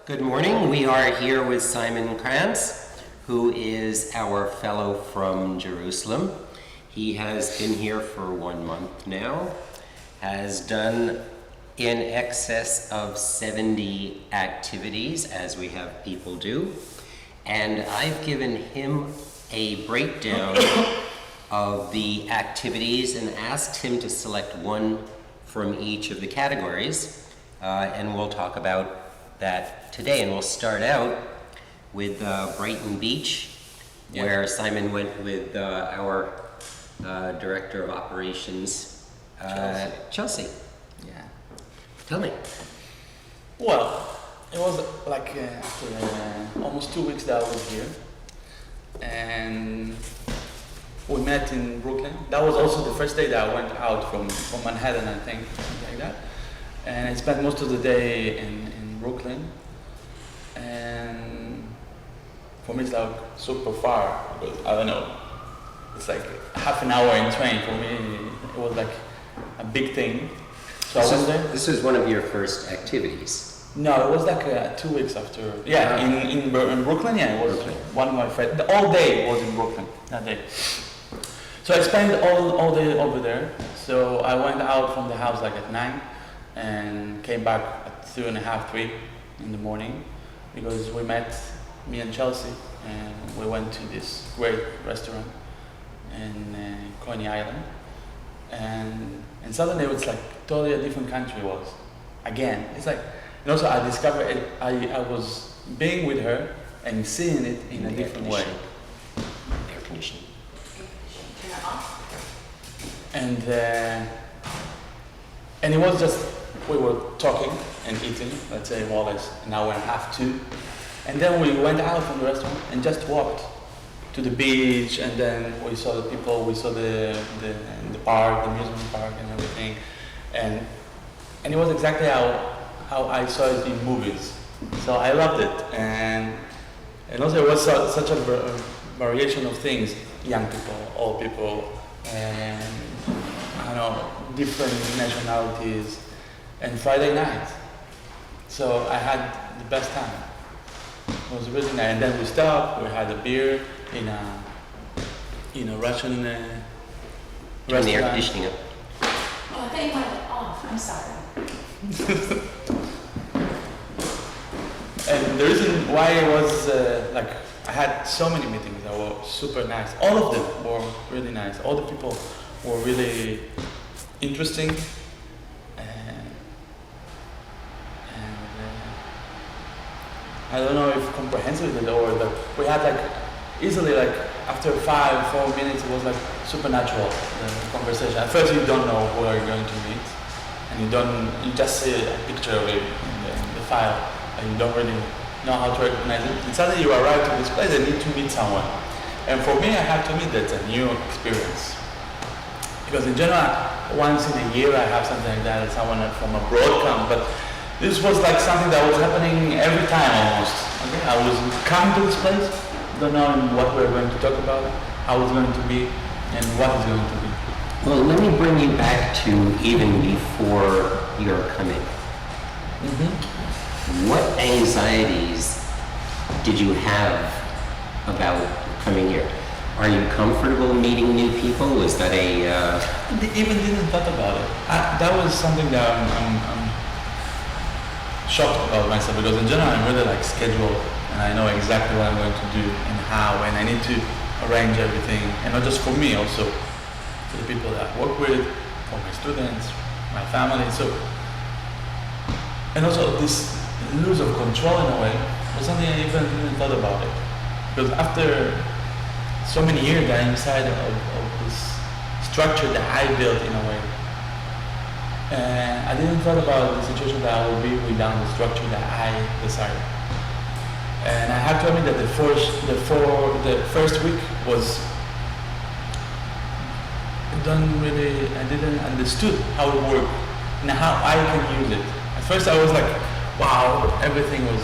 Good morning. We are here with Simon Krantz, who is our fellow from Jerusalem. He has been here for 1 month now, has done in excess of 70 activities, as we have people do, and I've given him a breakdown of the activities and asked him to select one from each of the categories, and we'll talk about that today. And we'll start out with Brighton Beach, where Simon went with our Director of Operations, Chelsea. Yeah. Tell me. Well, it was like after almost 2 weeks that I was here, and we met in Brooklyn. That was also the first day that I went out from Manhattan, I think, something like that. And I spent most of the day in Brooklyn, and for me it's like super far, because I don't know, it's like half an hour in train. For me it was like a big thing. So I was there. This was one of your first activities. No, it was like 2 weeks after. Yeah, in Brooklyn. Yeah, it was one of my friends. The all day was in Brooklyn that day. So I spent all day over there. So I went out from the house like at 9 and came back at 2:30, 3 in the morning, because we met, me and Chelsea, and we went to this great restaurant in Coney Island, and suddenly it was like totally a different country. Was again, it's like, and also I discovered it, I was being with her and seeing it in a different way. Air conditioning. And it was just, we were talking and eating, let's say more or less an hour and a half, 2. And then we went out from the restaurant and just walked to the beach, and then we saw the people, we saw the park, the amusement park and everything. And it was exactly how I saw it in movies. So I loved it. And also it was such a variation of things, young people, old people, and I don't know, different nationalities, and Friday night. So I had the best time. It was really nice. And then we stopped, we had a beer in a Russian Turn the air restaurant. conditioning up. Oh, I thought you wanted it off. I'm sorry. And the reason why it was like, I had so many meetings that were super nice. All of them were really nice. All the people were really interesting. I don't know if comprehensive is the word, but we had like easily, like after 5-4 minutes, it was like supernatural conversation. At first you don't know who are you going to meet, and you just see a picture of it in the file, and you don't really know how to recognize it. And suddenly you arrive to this place and need to meet someone. And for me, I had to meet that's a new experience. Because in general, once in a year I have something like that, someone from abroad comes, but this was like something that was happening every time almost. Okay? I was coming to this place, don't know what we're going to talk about, how it's going to be, and what it's going to be. Well, let me bring you back to even before your coming. What anxieties did you have about coming here? Are you comfortable meeting new people? Was that a... I even didn't thought about it. That was something that I'm shocked about myself, because in general I'm really like scheduled, and I know exactly what I'm going to do and how, and I need to arrange everything, and not just for me, also for the people that I work with, for my students, my family. So, and also this lose of control in a way was something I even didn't thought about it, because after so many years that I'm inside of this structure that I built in a way, and I didn't thought about the situation that I would be without the structure that I desired. And I have to admit that the first week was, I didn't understood how it worked and how I can use it. At first I was like, wow, everything was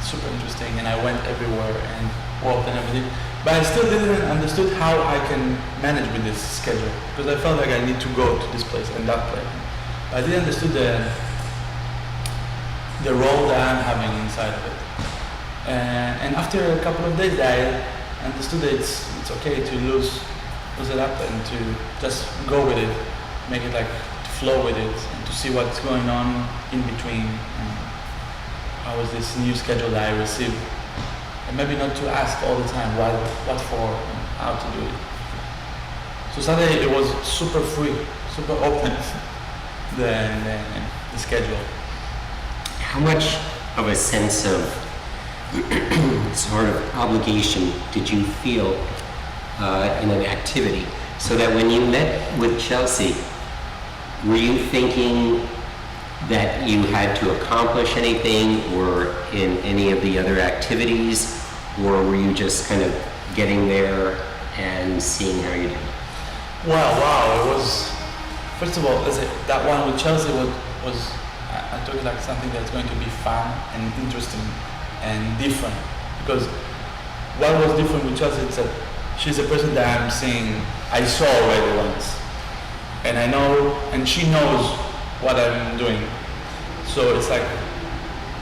super interesting, and I went everywhere and walked and everything. But I still didn't understood how I can manage with this schedule, because I felt like I need to go to this place and that place. I didn't understood the role that I'm having inside of it. And after a couple of days, I understood that it's okay to lose it up and to just go with it, make it like to flow with it, and to see what's going on in between. And how is this new schedule that I received? And maybe not to ask all the time what for, and how to do it. So Saturday it was super free, super open, the schedule. How much of a sense of sort of obligation did you feel in an activity? So that when you met with Chelsea, were you thinking that you had to accomplish anything or in any of the other activities, or were you just kind of getting there and seeing how you did? Wow, it was, first of all, that one with Chelsea was I took it like something that's going to be fun and interesting and different, because what was different with Chelsea is that she's a person that I saw already once, and I know, and she knows what I'm doing, so it's like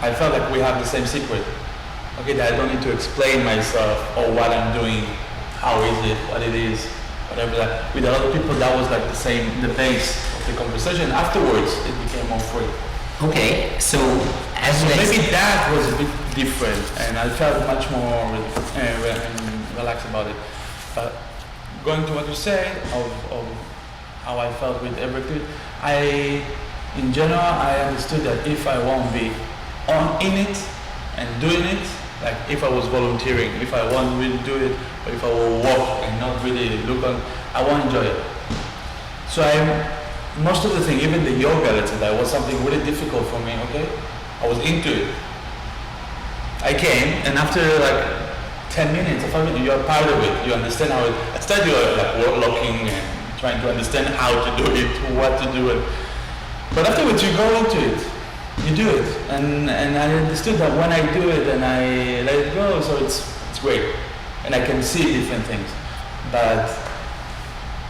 I felt like we have the same secret, okay, that I don't need to explain myself or what I'm doing, how is it, what it is, whatever that. With other people that was like the base of the conversation. Afterwards it became more free. Okay, so Maybe that was a bit different, and I felt much more relaxed about it. But going to what you said of how I felt with everything, in general, I understood that if I won't be in it and doing it, like if I was volunteering, if I won't really do it, or if I will walk and not really look on, I won't enjoy it. So most of the thing, even the yoga, let's say, that was something really difficult for me, okay? I was into it. I came, and after like 10 minutes, I thought you're part of it, you understand how it, at start you're like looking and trying to understand how to do it, what to do it. But afterwards you go into it, you do it. And I understood that when I do it and I let it go, so it's great. And I can see different things. But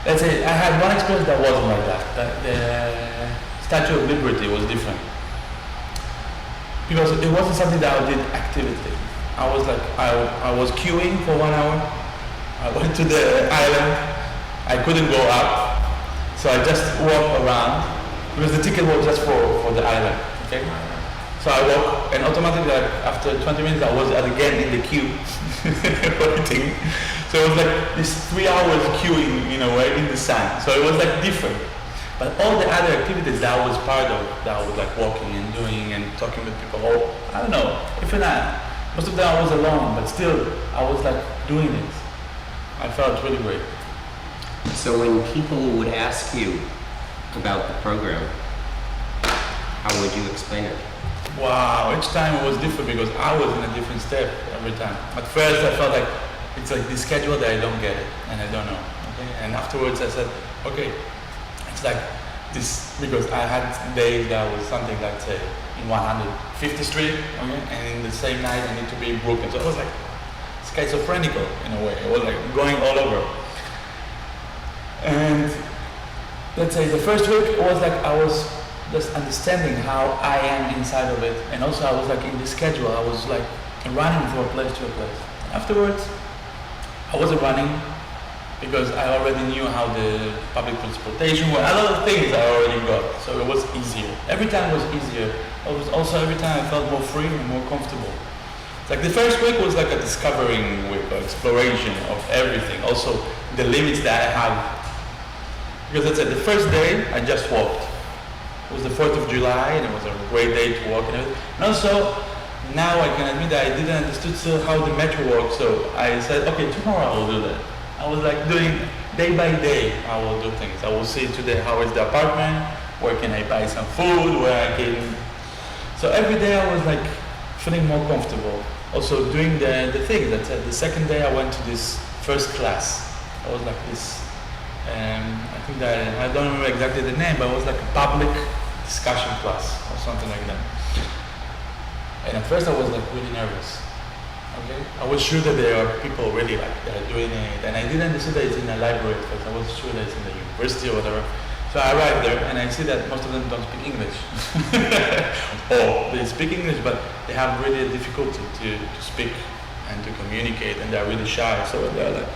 let's say I had one experience that wasn't like that. That the Statue of Liberty was different. Because it wasn't something that I did actively. I was queuing for 1 hour. I went to the island. I couldn't go up. So I just walked around because the ticket was just for the island. Okay? So I walked, and automatically after 20 minutes I was again in the queue waiting. So it was like this 3 hours queuing, in the sun. So it was like different. But all the other activities that I was part of, that I was like walking and doing and talking with people, I don't know, most of them I was alone, but still I was like doing it. I felt really great. So when people would ask you about the program, how would you explain it? Wow, each time it was different because I was in a different step every time. At first I felt like it's like the schedule that I don't get it and I don't know. Okay? And afterwards I said, okay, it's like this, because I had days that was something like say in 150th Street, okay? And in the same night I need to be in Brooklyn. So it was like schizophrenical in a way. It was like going all over. And let's say the first week was like I was just understanding how I am inside of it, and also I was like in the schedule, I was like running from a place to a place. Afterwards, I wasn't running because I already knew how the public transportation worked. A lot of things I already got, so it was easier. Every time was easier. It was also every time I felt more free and more comfortable. It's like the first week was like a discovering week, or exploration of everything. Also the limits that I have. Because let's say the first day I just walked. It was the 4th of July and it was a great day to walk and everything. And also, now I can admit that I didn't understand still how the metro works, so I said, okay, tomorrow I will do that. I was like doing day by day, I will do things. I will see today how is the apartment, where can I buy some food, where I can... So every day I was like feeling more comfortable. Also doing the thing. That's the second day I went to this first class. I was like this, I think that, I don't remember exactly the name, but it was like a public discussion class or something like that. And at first I was like really nervous. Okay? I was sure that there are people really like that are doing it, and I didn't understand that it's in a library at first. I was sure that it's in the university or whatever. So So I arrive there and I see that most of them don't speak English. Or they speak English, but they have really a difficulty to speak and to communicate, and they're really shy. So they're like,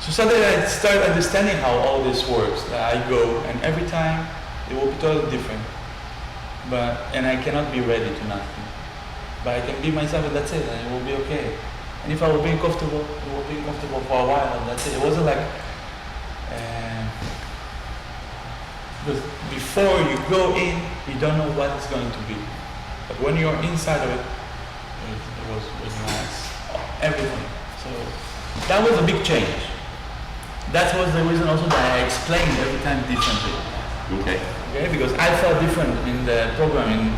so suddenly I start understanding how all this works. That I go, and every time it will be totally different. And I cannot be ready to nothing. But I can be myself, and that's it, and it will be okay. And if I will be uncomfortable, it will be uncomfortable for a while, and that's it. It wasn't like, because before you go in, you don't know what it's going to be. But when you're inside of it, it was nice. Everything. So that was a big change. That was the reason also that I explained every time differently. Okay. Okay, because I felt different in the programming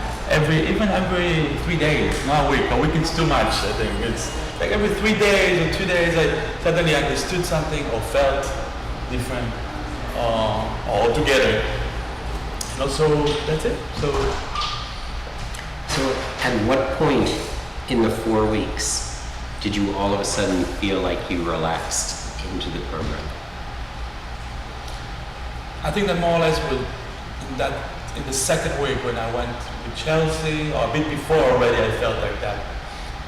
even every 3 days, not a week. A week is too much, I think. It's like every 3 days or 2 days I suddenly understood something or felt different altogether. And also that's it. So at what point in the 4 weeks did you all of a sudden feel like you relaxed into the program? I think that more or less in the second week when I went with Chelsea, or a bit before already I felt like that.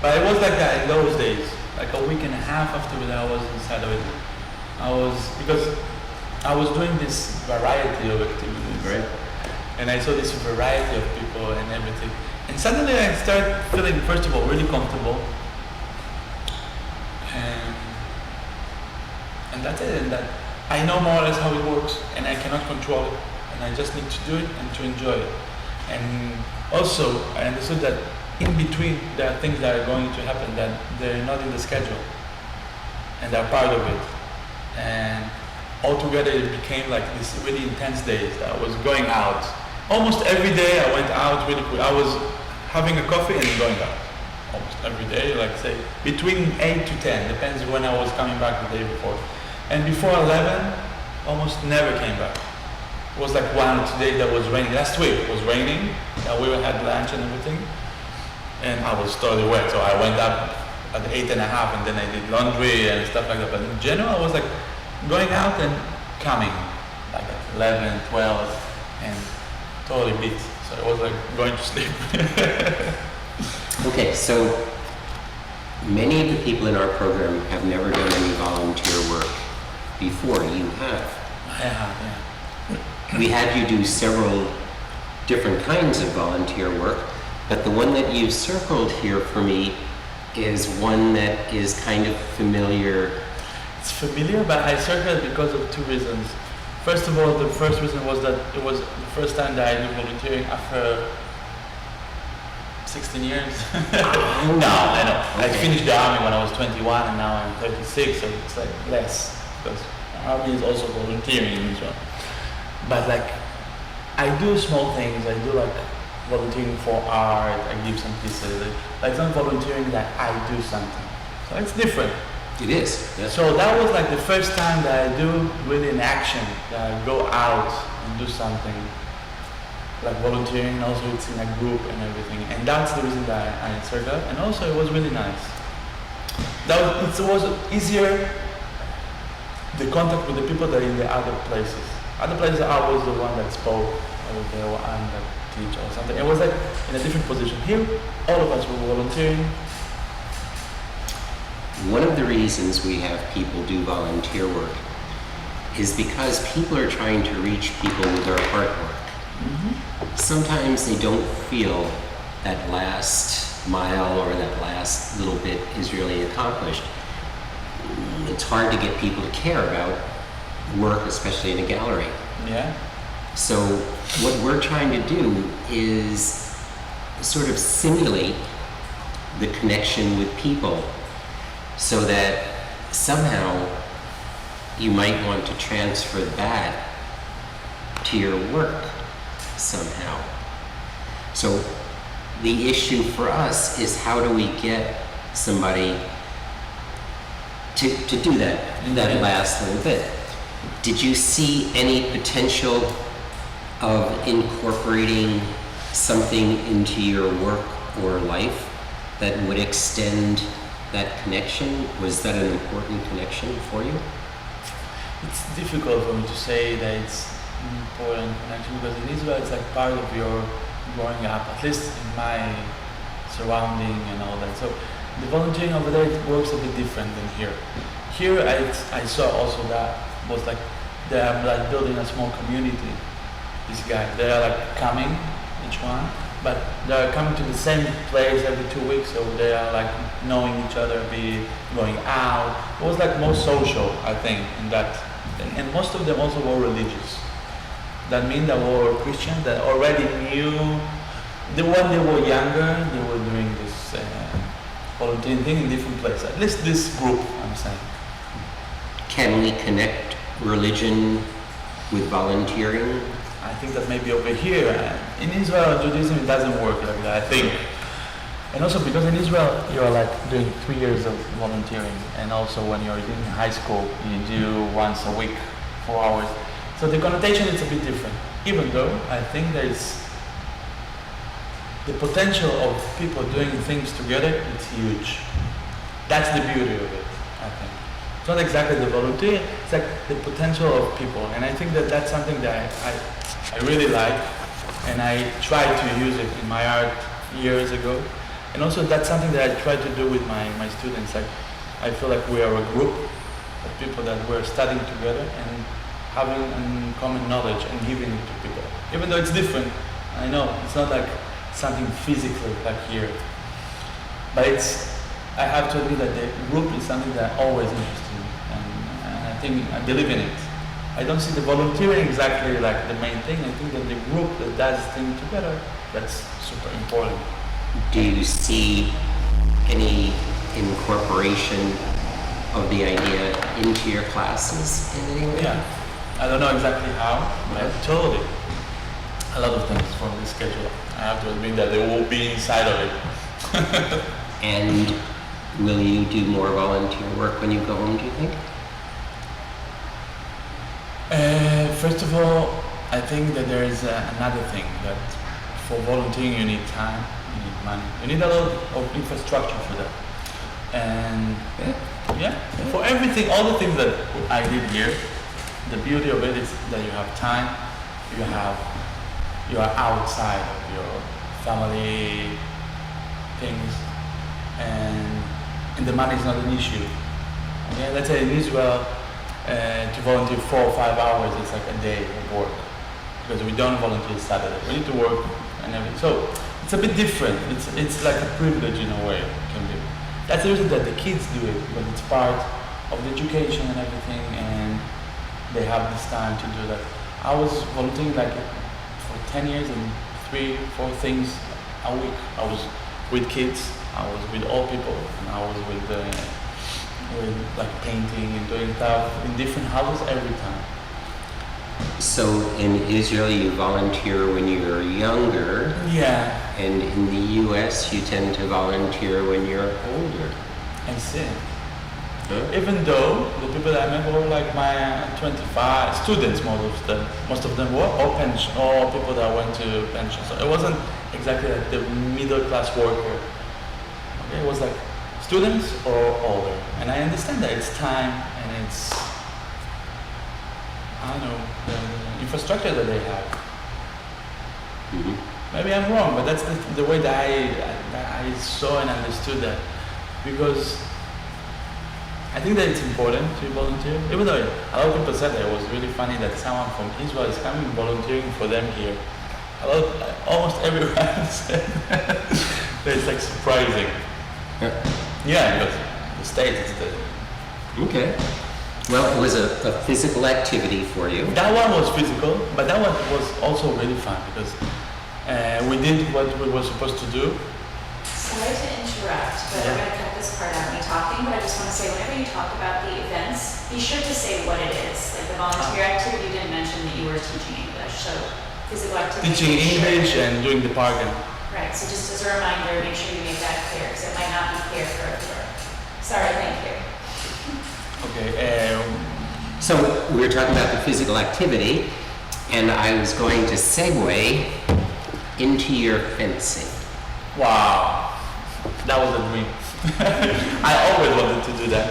But it was like that in those days, like a week and a half after I was inside of it. Because I was doing this variety of activities. Right. And I saw this variety of people and everything. And suddenly I started feeling, first of all, really comfortable. And that's it. And that I know more or less how it works, and I cannot control it. And I just need to do it and to enjoy it. And also, I understood that in between there are things that are going to happen that they're not in the schedule, and they're part of it. And altogether it became like this really intense days. I was going out. Almost every day I went out really quick. I was having a coffee and going out. Almost every day, like say, between 8 to 10, depends when I was coming back the day before. And before 11, almost never came back. It was like 1 or 2 days that was raining. Last week it was raining, we had lunch and everything. And I was totally wet, so I went up at 8:30 and then I did laundry and stuff like that. But in general, I was like going out and coming, like at 11, 12, and totally beat. So it was like going to sleep. Okay, so many of the people in our program have never done any volunteer work before. You have. I have, yeah. We had you do several different kinds of volunteer work, but the one that you've circled here for me is one that is kind of familiar. It's familiar, but I circled it because of 2 reasons. First of all, the first reason was that it was the first time that I did volunteering after 16 years. No, I know. Okay. I finished the army when I was 21 and now I'm 36, so it's like less, because army is also volunteering in Israel. But like, I do small things. I do like volunteering for art. I give some pieces. Like it's not volunteering that I do something. So it's different. It is. Yes. So that was like the first time that I do really an action, that I go out and do something. Like volunteering, also it's in a group and everything. And that's the reason that I answered that. And also it was really nice. It was easier, the contact with the people that are in the other places. Other places I was the one that spoke, I was the one that teach or something. It was like in a different position. Here, all of us were volunteering. One of the reasons we have people do volunteer work is because people are trying to reach people with their artwork. Mm-hmm. Sometimes they don't feel that last mile or that last little bit is really accomplished. It's hard to get people to care about work, especially in a gallery. Yeah. So what we're trying to do is sort of simulate the connection with people so that somehow you might want to transfer that to your work somehow. So the issue for us is how do we get somebody to do that last little bit. Did you see any potential of incorporating something into your work or life that would extend that connection? Was that an important connection for you? It's difficult for me to say that it's important connection because in Israel it's like part of your growing up, at least in my surrounding and all that. So the volunteering over there it works a bit different than here. Here I saw also that was like they are like building a small community. These guys, they are like coming, each one, but they are coming to the same place every 2 weeks, so they are like knowing each other, be going out. It was like more social, I think, in that thing. And most of them also were religious. That means they were Christians that already knew. When they were younger, they were doing this volunteering thing in different places. At least this group, I'm saying. Can we connect religion with volunteering? I think that maybe over here, in Israel, Judaism, it doesn't work like that, I think. And also because in Israel, you're like doing 3 years of volunteering. And also when you're in high school, you do once a week, 4 hours. So the connotation is a bit different. Even though I think there is the potential of people doing things together, it's huge. That's the beauty of it, I think. It's not exactly the volunteer, it's like the potential of people. And I think that that's something that I really like, and I tried to use it in my art years ago. And also that's something that I try to do with my students. Like, I feel like we are a group of people that we're studying together and having common knowledge and giving it to people. Even though it's different, I know, it's not like something physically like here. But I have to admit that the group is something that always interests me, and I think I believe in it. I don't see the volunteering exactly like the main thing. I think that the group that does things together, that's super important. Do you see any incorporation of the idea into your classes in any way? Yeah, I don't know exactly how, but totally. A lot of things from the schedule. I have to admit that they will be inside of it. And will you do more volunteer work when you go home, do you think? First of all, I think that there is another thing, that for volunteering you need time, you need money, you need a lot of infrastructure for that. And yeah, for everything, all the things that I did here, the beauty of it is that you have time, you are outside of your family things, and the money is not an issue. Okay, let's say in Israel, to volunteer 4 or 5 hours, it's like a day of work, because we don't volunteer Saturday. We need to work and everything. So it's a bit different. It's like a privilege in a way, it can be. That's the reason that the kids do it, because it's part of the education and everything, and they have this time to do that. I was volunteering like for 10 years and 3, 4 things a week. I was with kids, I was with old people, and I was with like painting and doing stuff in different houses every time. So in Israel you volunteer when you're younger. Yeah. And in the US you tend to volunteer when you're older. I see. Even though the people that I met were like my 25 students, most of them were or people that went to pension. So it wasn't exactly like the middle class worker. Okay, it was like students or older. And I understand that it's time and it's, I don't know, the infrastructure that they have. Mm-hmm. Maybe I'm wrong, but that's the way that I saw and understood that. Because I think that it's important to volunteer. Even though a lot of people said that it was really funny that someone from Israel is coming volunteering for them here. Almost everyone said that it's like surprising. Yeah, because the States is the... Okay. Well, it was a physical activity for you. That one was physical, but that one was also really fun because we did what we were supposed to do. Sorry to interrupt, but I'm going to cut this part out of me talking, but I just want to say, whenever you talk about the events, be sure to say what it is. Like the volunteer activity, you didn't mention that you were teaching English, so physical activity. Teaching English and doing the parking. Right, so just as a reminder, make sure you make that clear, because it might not be clear for everyone. Sorry, thank you. Okay. So we were talking about the physical activity, and I was going to segue into your fencing. Wow. That was a dream. I always wanted to do that.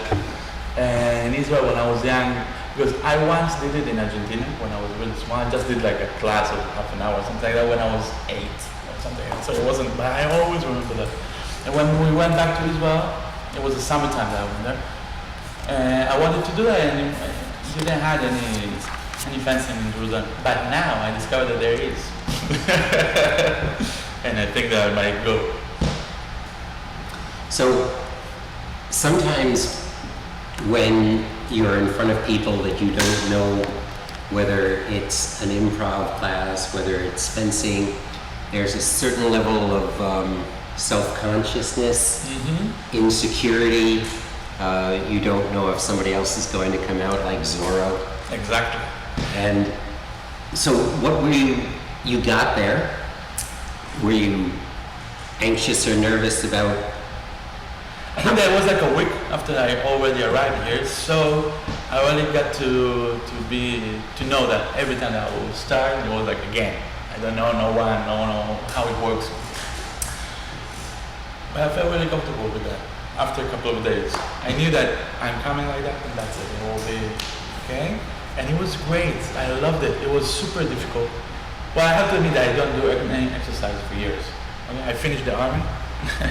In Israel, when I was young, Because I once did it in Argentina when I was really small. I just did like a class of half an hour or something like that when I was 8 or something. So it wasn't, but I always remember that. And when we went back to Israel, it was the summertime that I went there. And I wanted to do that, and it didn't have any fencing in Jerusalem. But now I discovered that there is. And I think that I might go. So sometimes when you're in front of people that you don't know, whether it's an improv class, whether it's fencing, there's a certain level of self-consciousness, insecurity. You don't know if somebody else is going to come out like Zorro. Exactly. And so what were you got there? Were you anxious or nervous about? I think that was like a week after I already arrived here, so I already got to know that every time that I would start, it was like again. I don't know no one, no know how it works. But I felt really comfortable with that after a couple of days. I knew that I'm coming like that and that's it. It will be okay. And it was great. I loved it. It was super difficult. Well, I have to admit that I don't do any exercise for years. Okay? I finished the army.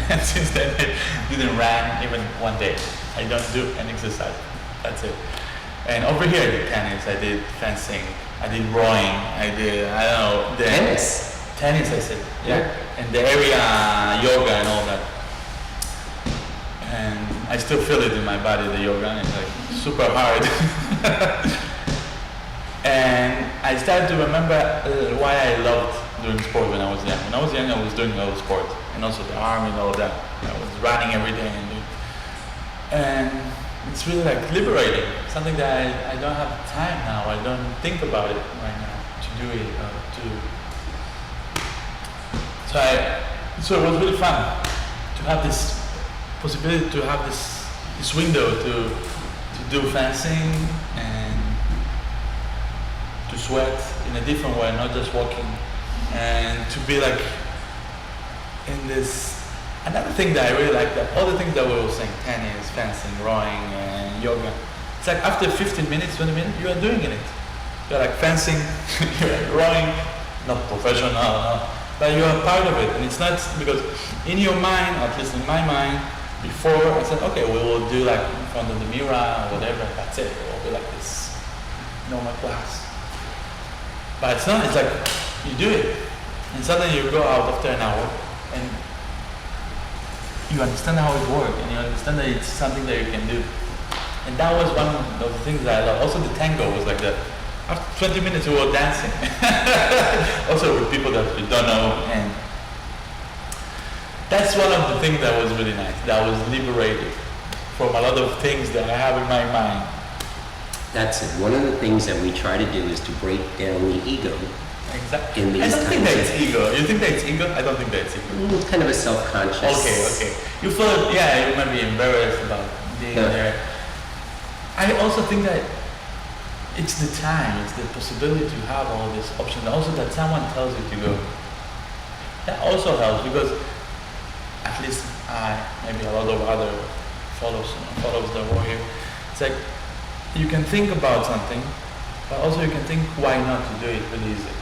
And since then I didn't run even one day. I don't do any exercise. That's it. And over here I did tennis, I did fencing, I did rowing, I don't know. Tennis? Tennis, I said. Yeah. And the area yoga and all that. And I still feel it in my body, the yoga. It's like super hard. And I started to remember why I loved doing sport when I was young. When I was young, I was doing a lot of sport. And also the army and all that. I was running every day. And it's really like liberating. Something that I don't have time now. I don't think about it right now to do it. So it was really fun to have this possibility, to have this window to do fencing and to sweat in a different way, not just walking, and to be like in this. Another thing that I really like, that all the things that we were saying, tennis, fencing, rowing, and yoga, it's like after 15 minutes, 20 minutes, you are doing it. You're like fencing, you're like rowing, not professional, no, but you are part of it. And it's not because in your mind, at least in my mind, before I said, okay, we will do like in front of the mirror or whatever, that's it. It will be like this normal class. But it's not, it's like you do it. And suddenly you go out after an hour and you understand how it works, and you understand that it's something that you can do. And that was one of the things that I love. Also the tango was like that. After 20 minutes we were dancing. Also with people that you don't know, and that's one of the things that was really nice. That was liberated from a lot of things that I have in my mind. That's it. One of the things that we try to do is to break down the ego. Exactly. In these I don't think kinds that it's ego. You think that it's ego? I don't think that it's ego. It's kind of a self-conscious. Okay. You feel, yeah, you might be embarrassed about being there. I also think that it's the time, it's the possibility to have all these options. Also that someone tells you to go. That also helps because at least I, maybe a lot of other followers that were here, it's like you can think about something, but also you can think why not to do it really easy.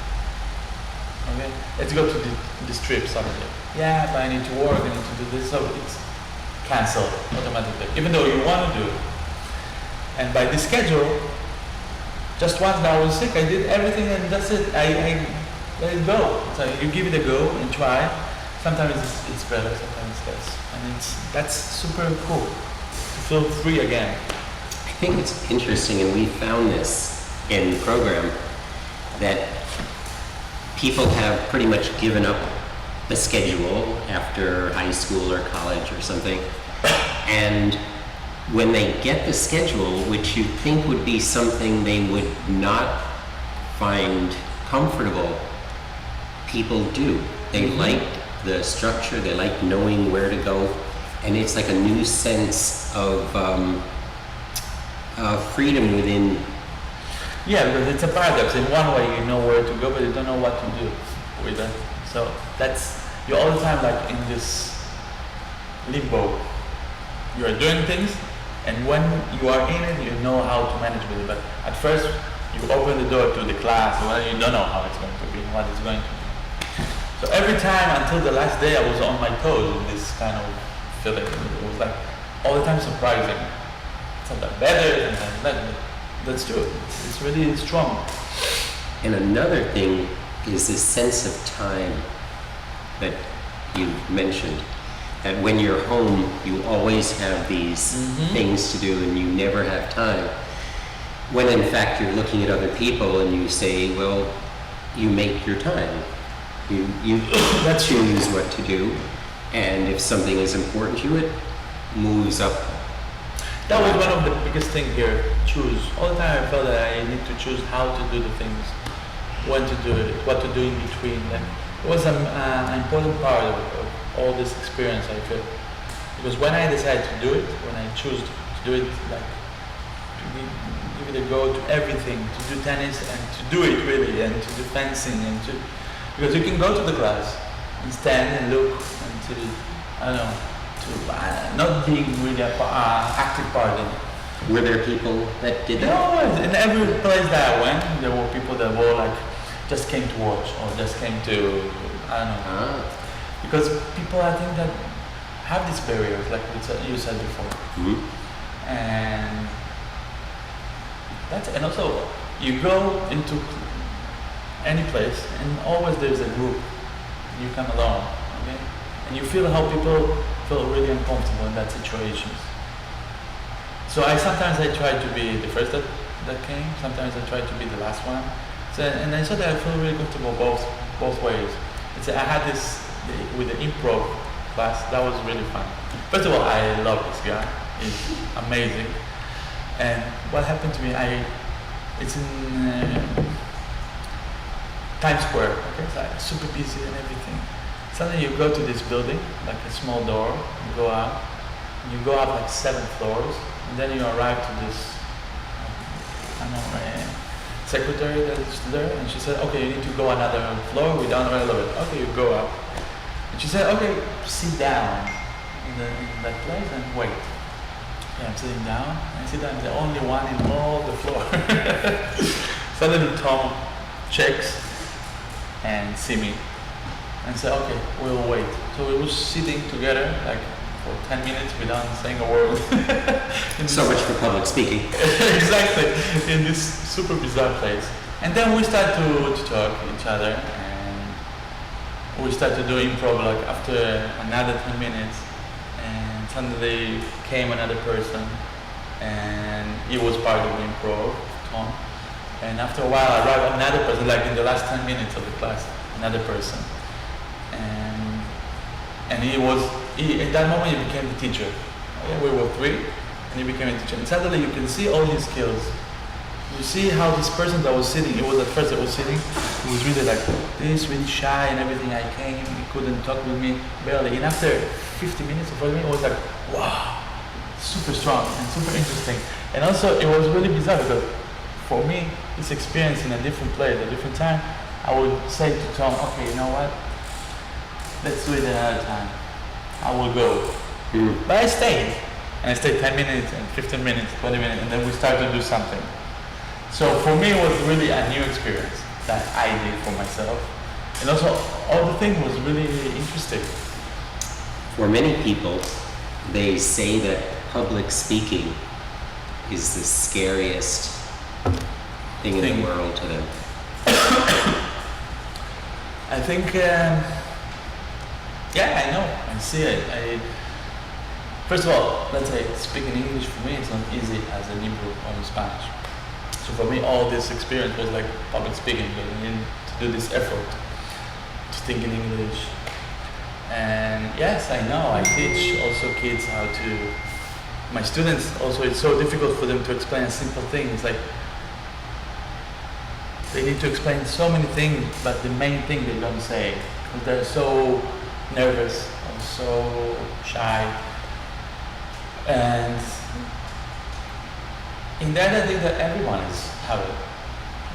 Okay, let's go to this trip Saturday. Yeah, but I need to work, I need to do this, so it's cancelled automatically, even though you want to do it. And by the schedule, just once that I was sick, I did everything and that's it. I let it go. So you give it a go and try. Sometimes it's better, sometimes it's less. And that's super cool to feel free again. I think it's interesting, and we found this in the program, that people have pretty much given up a schedule after high school or college or something. And when they get the schedule, which you think would be something they would not find comfortable, people do. They like the structure, they like knowing where to go, and it's like a new sense of freedom within. Yeah, because it's a paradox. In one way you know where to go, but you don't know what to do with it. So you're all the time like in this limbo. You are doing things, And when you are in it, you know how to manage with it. But at first, you open the door to the class, well, you don't know how it's going to be, what it's going to be. So every time until the last day, I was on my toes with this kind of feeling. It was like all the time surprising. Sometimes better, sometimes less, but that's true. It's really strong. And another thing is this sense of time that you mentioned. That when you're home, you always have these things to do and you never have time. When in fact you're looking at other people and you say, well, you make your time. You choose what to do, and if something is important to you, it moves up. That was one of the biggest things here, choose. All the time I felt that I need to choose how to do the things, when to do it, what to do in between. And it was an important part of all this experience, I feel. Because when I decide to do it, when I choose to do it, like to give it a go to everything, to do tennis and to do it really, and to do fencing and to, because you can go to the class and stand and look until, I don't know, to not being really an active part in it. Were there people that did that? No, in every place that I went, there were people that were like, just came to watch or just came to, I don't know. Because people, I think, that have these barriers, like you said before. And and also, you go into any place and always there's a group. You come alone, okay? And you feel how people feel really uncomfortable in that situations. So sometimes I try to be the first that came, sometimes I try to be the last one. So, and I saw that I feel really comfortable both ways. I had this with the improv class, that was really fun. First of all, I love this guy, he's amazing. And what happened to me, it's in Times Square, okay, so I'm super busy and everything. Suddenly you go to this building, like a small door, you go up like 7 floors, and then you arrive to this, I don't know, secretary that is there, and she said, okay, you need to go another floor, we're down the elevator. Okay, you go up. And she said, okay, sit down in that place and wait. Yeah, I'm sitting down, and I sit down, I'm the only one in all the floor. Suddenly Tom checks and see me and said, okay, we'll wait. So we were sitting together like for 10 minutes without saying a word. So much for public speaking. Exactly, in this super bizarre place. And then we start to talk to each other, and we start to do improv like after another 10 minutes, and suddenly came another person, and he was part of the improv, Tom. And after a while arrived another person, like in the last 10 minutes of the class, another person. And at that moment he became the teacher. Okay, we were 3, and he became a teacher. And suddenly you can see all his skills. You see how this person that was sitting, it was at first that was sitting, he was really like this, really shy and everything. I came, he couldn't talk with me, barely. And after 50 minutes of me, it was like, wow, super strong and super interesting. And also it was really bizarre because for me, this experience in a different place, a different time, I would say to Tom, okay, you know what? Let's do it another time. I will go. But I stayed. And I stayed 10 minutes and 15 minutes, 20 minutes, and then we started to do something. So for me, it was really a new experience that I did for myself. And also, all the thing was really interesting. For many people, they say that public speaking is the scariest thing in the world to them. I think, yeah, I know, I see it. First of all, let's say speaking English for me, it's not easy as an Hebrew or in Spanish. So for me, all this experience was like public speaking, but I need to do this effort to think in English. And yes, I know, I teach also kids how to, my students also, it's so difficult for them to explain a simple thing. It's like, they need to explain so many things, but the main thing they don't say, because they're so nervous or so shy. And in that, I think that everyone is have it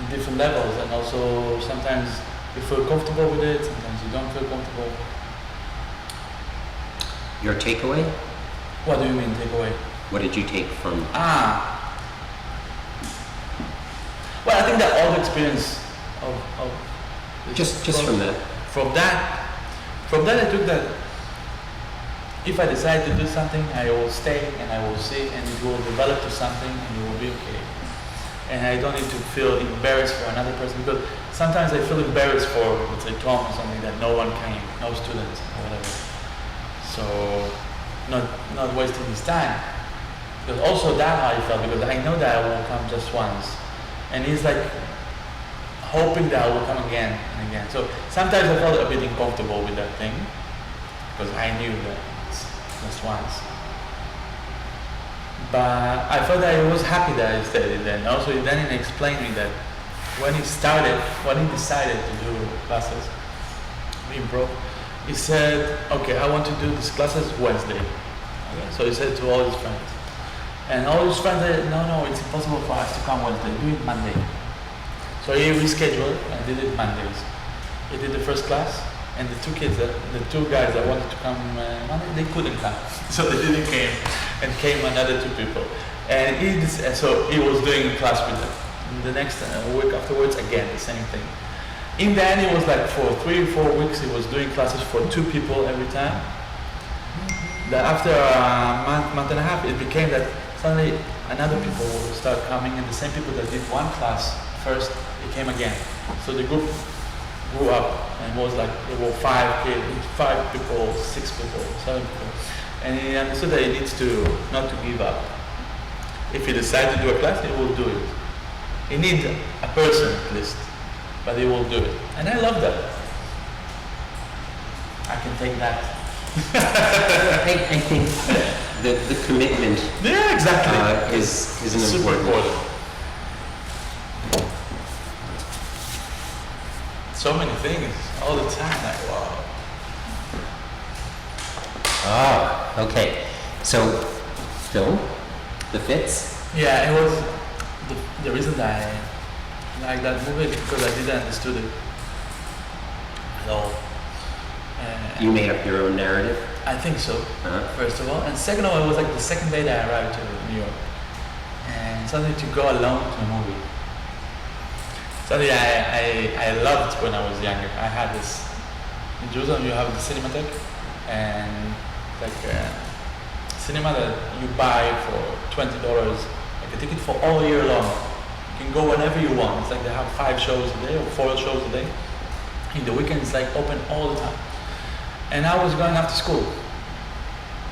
in different levels, and also sometimes you feel comfortable with it, sometimes you don't feel comfortable. Your takeaway? What do you mean takeaway? What did you take from? Well, I think that all the experience of Just from that. From that I took that if I decide to do something, I will stay and I will see, and it will develop to something, and it will be okay. And I don't need to feel embarrassed for another person, because sometimes I feel embarrassed for, let's say, Tom or something, that no one came, no students or whatever. So not wasting his time. Because also that how I felt, because I know that I will come just once, and he's like hoping that I will come again and again. So sometimes I felt a bit uncomfortable with that thing, because I knew that it's just once. But I felt that I was happy that I stayed. And also then he explained me that when he decided to do classes, improv, he said, okay, I want to do these classes Wednesday. Okay? So he said to all his friends. And all his friends said, no, it's impossible for us to come Wednesday, do it Monday. So he rescheduled and did it Mondays. He did the first class, and the two guys that wanted to come Monday, they couldn't come. So they didn't came, and came another two people. And so he was doing a class with them. And the next week afterwards, again, the same thing. In the end, it was like for 3 or 4 weeks, he was doing classes for 2 people every time. Then after a month and a half, it became that suddenly another people will start coming, and the same people that did one class first, they came again. So the group grew up, and was like, there were 5 people, 6 people, 7 people. And he understood that he needs to, not to give up. If he decides to do a class, he will do it. He needs a person at least, but he will do it. And I love that. I can take that. I think the commitment Yeah, exactly. is an Super important. So many things all the time, like wow. Okay. So, film, the fits. Yeah, it was the reason that I like that movie is because I didn't understood it at all. You made up your own narrative. I think so. Uh-huh. First of all, and second of all, it was like the second day that I arrived to New York, and suddenly to go alone to a movie. Suddenly, I loved when I was younger. I had this in Jerusalem. You have the Cinematheque, and like cinema that you buy for $20, like a ticket for all year long. You can go whenever you want. It's like they have 5 shows a day or 4 shows a day. In the weekend, it's like open all the time. And I was going after school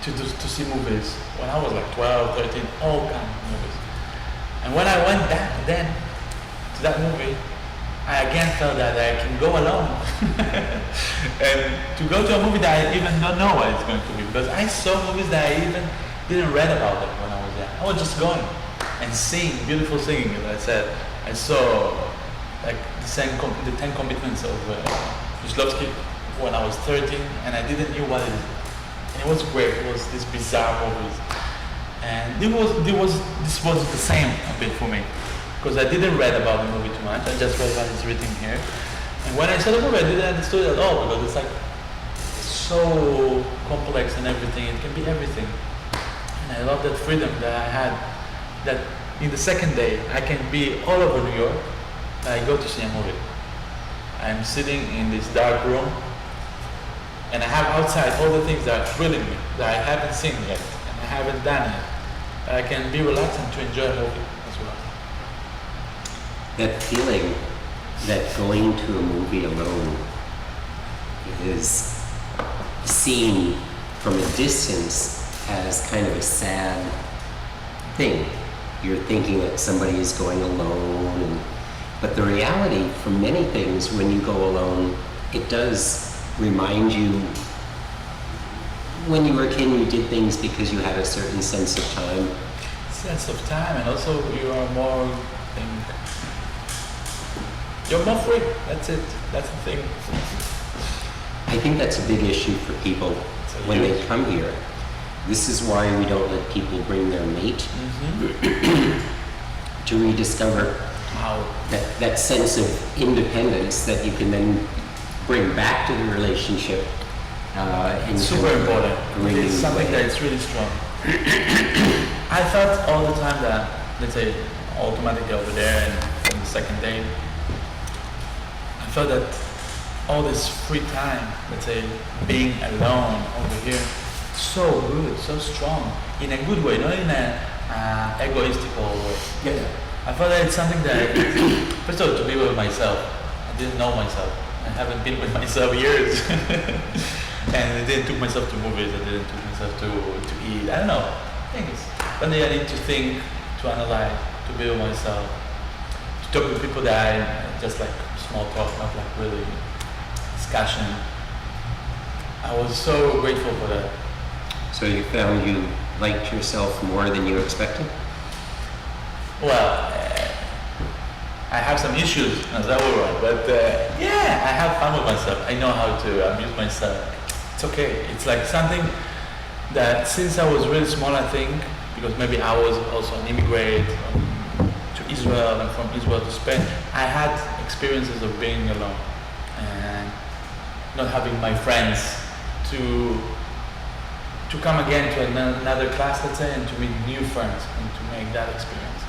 to see movies when I was like 12, 13, all kinds of movies. And when I went back then to that movie, I again felt that I can go alone. And to go to a movie that I even don't know what it's going to be, because I saw movies that I even didn't read about them when I was there. I was just going and seeing beautiful singing, as I said. I saw like the 10 Commitments of Kozlowski when I was 13, and I didn't know what it is. And it was great. It was this bizarre movies, and this was the same a bit for me, because I didn't read about the movie too much. I just read what is written here, and when I saw the movie, I didn't understand it at all, because it's like so complex and everything. It can be everything, and I love that freedom that I had. That in the second day, I can be all over New York. I go to see a movie. I'm sitting in this dark room, and I have outside all the things that are thrilling me, that I haven't seen yet, and I haven't done yet. I can be relaxed and to enjoy a movie as well. That feeling that going to a movie alone is seen from a distance as kind of a sad thing. You're thinking that somebody is going alone, but the reality for many things, when you go alone, it does remind you when you were a kid you did things because you had a certain sense of time. Sense of time, and also you are more, you're more free. That's it. That's the thing. I think that's a big issue for people when they come here. This is why we don't let people bring their mate to rediscover that sense of independence that you can then bring back to the relationship. Super important. It's something that is really strong. I thought all the time that, let's say, automatically over there and from the second day, I felt that all this free time, let's say, being alone over here, so good, so strong, in a good way, not in a egoistical way. Yeah. I felt that it's something that, first of all, to be with myself. I didn't know myself. I haven't been with myself years. And I didn't took myself to movies, I didn't took myself to eat, I don't know, things. One day I need to think, to analyze, to be with myself, to talk with people that I just like small talk, not like really discussion. I was so grateful for that. So you found you liked yourself more than you expected? Well, I have some issues as everyone, but yeah, I have fun with myself. I know how to amuse myself. It's okay. It's like something that since I was really small, I think, because maybe I was also an immigrant to Israel and from Israel to Spain, I had experiences of being alone and not having my friends to come again to another class, let's say, and to meet new friends and to make that experience.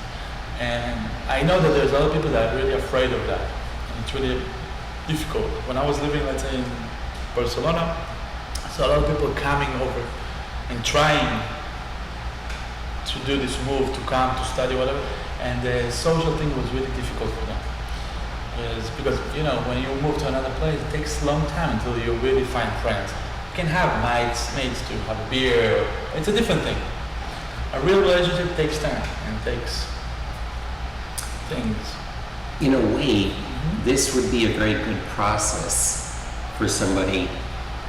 And I know that there's a lot of people that are really afraid of that. And it's really difficult. When I was living, let's say, in Barcelona, I saw a lot of people coming over and trying to do this move, to come, to study, whatever. And the social thing was really difficult for them. It's because, you know, when you move to another place, it takes a long time until you really find friends. You can have mates to have a beer. It's a different thing. A real relationship takes time and takes things. In a way, this would be a very good process for somebody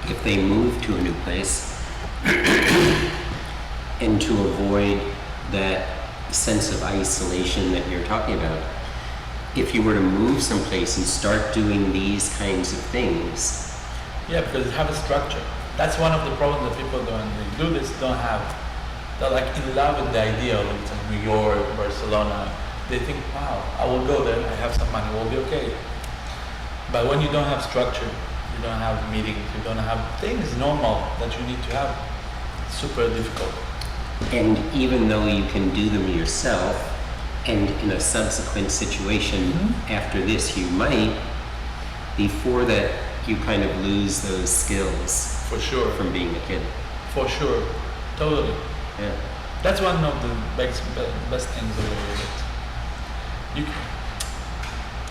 if they move to a new place and to avoid that sense of isolation that you're talking about. If you were to move someplace and start doing these kinds of things. Yeah, because it has a structure. That's one of the problems that people when they do this don't have. They're like in love with the idea of New York, Barcelona. They think, wow, I will go there, I have some money, we'll be okay. But when you don't have structure, you don't have meetings, you don't have things normal that you need to have, it's super difficult. And even though you can do them yourself, and in a subsequent situation after this you might, before that you kind of lose those skills. For sure. From being a kid. For sure. Totally. Yeah. That's one of the best things about it.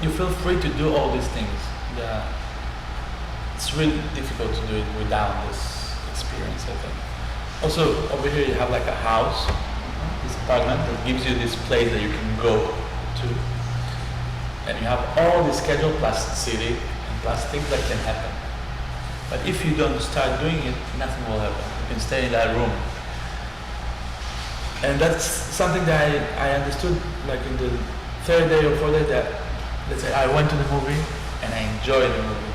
You feel free to do all these things. Yeah. It's really difficult to do it without this experience, I think. Also, over here you have like a house, this apartment that gives you this place that you can go to. And you have all the schedule plus city and plus things that can happen. But if you don't start doing it, nothing will happen. You can stay in that room. And that's something that I understood like in the third day or fourth day that, let's say I went to the movie and I enjoyed the movie.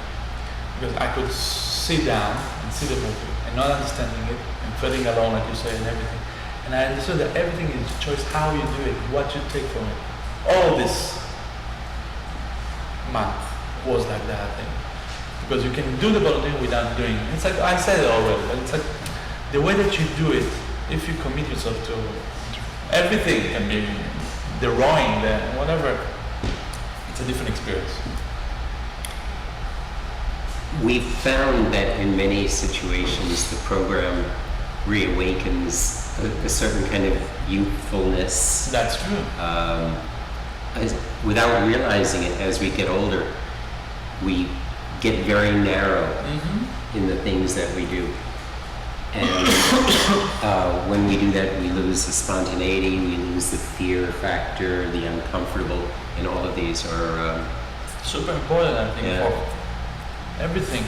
Because I could sit down and see the movie and not understanding it and feeling alone, like you say, and everything. And I understood that everything is a choice how you do it, what you take from it. All this month was like that, I think. Because you can do the volunteering without doing it. It's like, I said it already, but it's like the way that you do it, if you commit yourself to everything, can be the rowing, the whatever, it's a different experience. We've found that in many situations the program reawakens a certain kind of youthfulness. That's true. Without realizing it, as we get older, we get very narrow in the things that we do. And when we do that, we lose the spontaneity, we lose the fear factor, the uncomfortable, and all of these are super important, I think, yeah. for everything.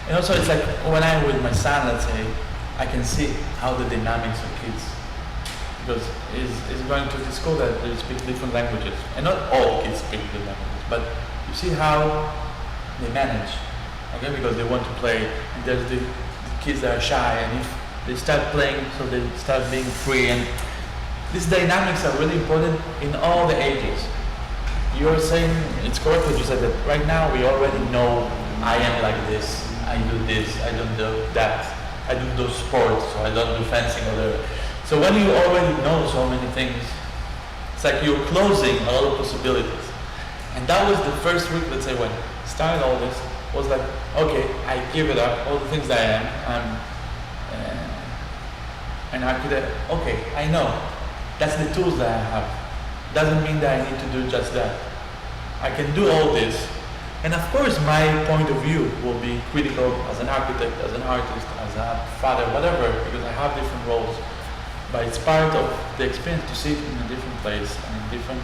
And also, it's like when I'm with my son, let's say, I can see how the dynamics of kids, because he's going to the school that they speak different languages, and not all kids speak different languages, but you see how they manage, okay, because they want to play, and there's the kids that are shy, and if they start playing, so they start being free, and these dynamics are really important in all the ages. You're saying, it's correct what you said, that right now we already know I am like this, I do this, I don't do that, I do those sports, so I don't do fencing or whatever. So So when you already know so many things, it's like you're closing a lot of possibilities. And that was the first week, let's say, when I started all this, was like, okay, I give it up, all the things that I am. I'm an architect. Okay, I know. That's the tools that I have. Doesn't mean that I need to do just that. I can do all this. And of course, my point of view will be critical as an architect, as an artist, as a father, whatever, because I have different roles. But it's part of the experience to see it in a different place and in different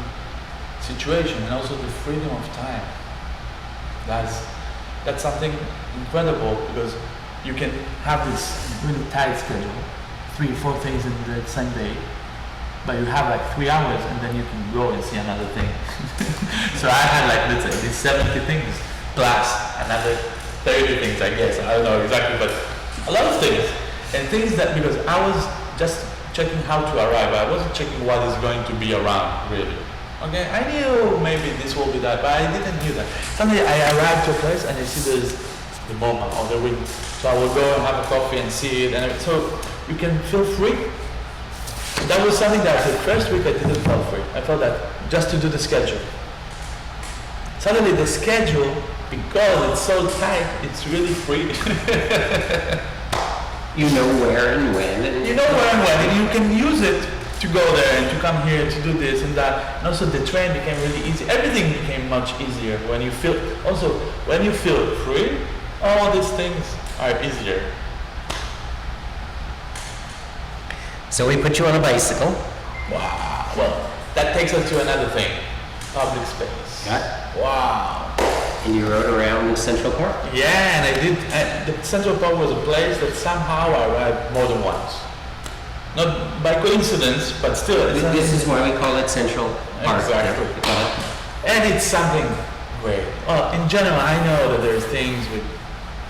situation, and also the freedom of time. That's something incredible, because you can have this really tight schedule, 3-4 things in the same day, but you have like 3 hours and then you can go and see another thing. So I had like, let's say, these 70 things plus another 30 things, I guess. I don't know exactly, but a lot of things. And things that, because I was just checking how to arrive, I wasn't checking what is going to be around, really. Okay, I knew maybe this will be that, but I didn't knew that. Suddenly I arrived to a place and I see there's the MoMA or the wind. So I will go and have a coffee and see it, and so you can feel free. That was something that the first week I didn't feel free. I felt that just to do the schedule. Suddenly the schedule, because it's so tight, it's really free. You know where and when. And you know where and when, and you can use it to go there and to come here to do this and that. And also the train became really easy. Everything became much easier when you feel, also when you feel free, all these things are easier. So we put you on a bicycle. Wow. Well, that takes us to another thing. Public space. Yeah. Wow. And you rode around Central Park? Yeah, and I did. The Central Park was a place that somehow I arrived more than once. Not by coincidence, but still. This is why we call it Central Park. Exactly. And it's something great. Well, in general, I know that there's things with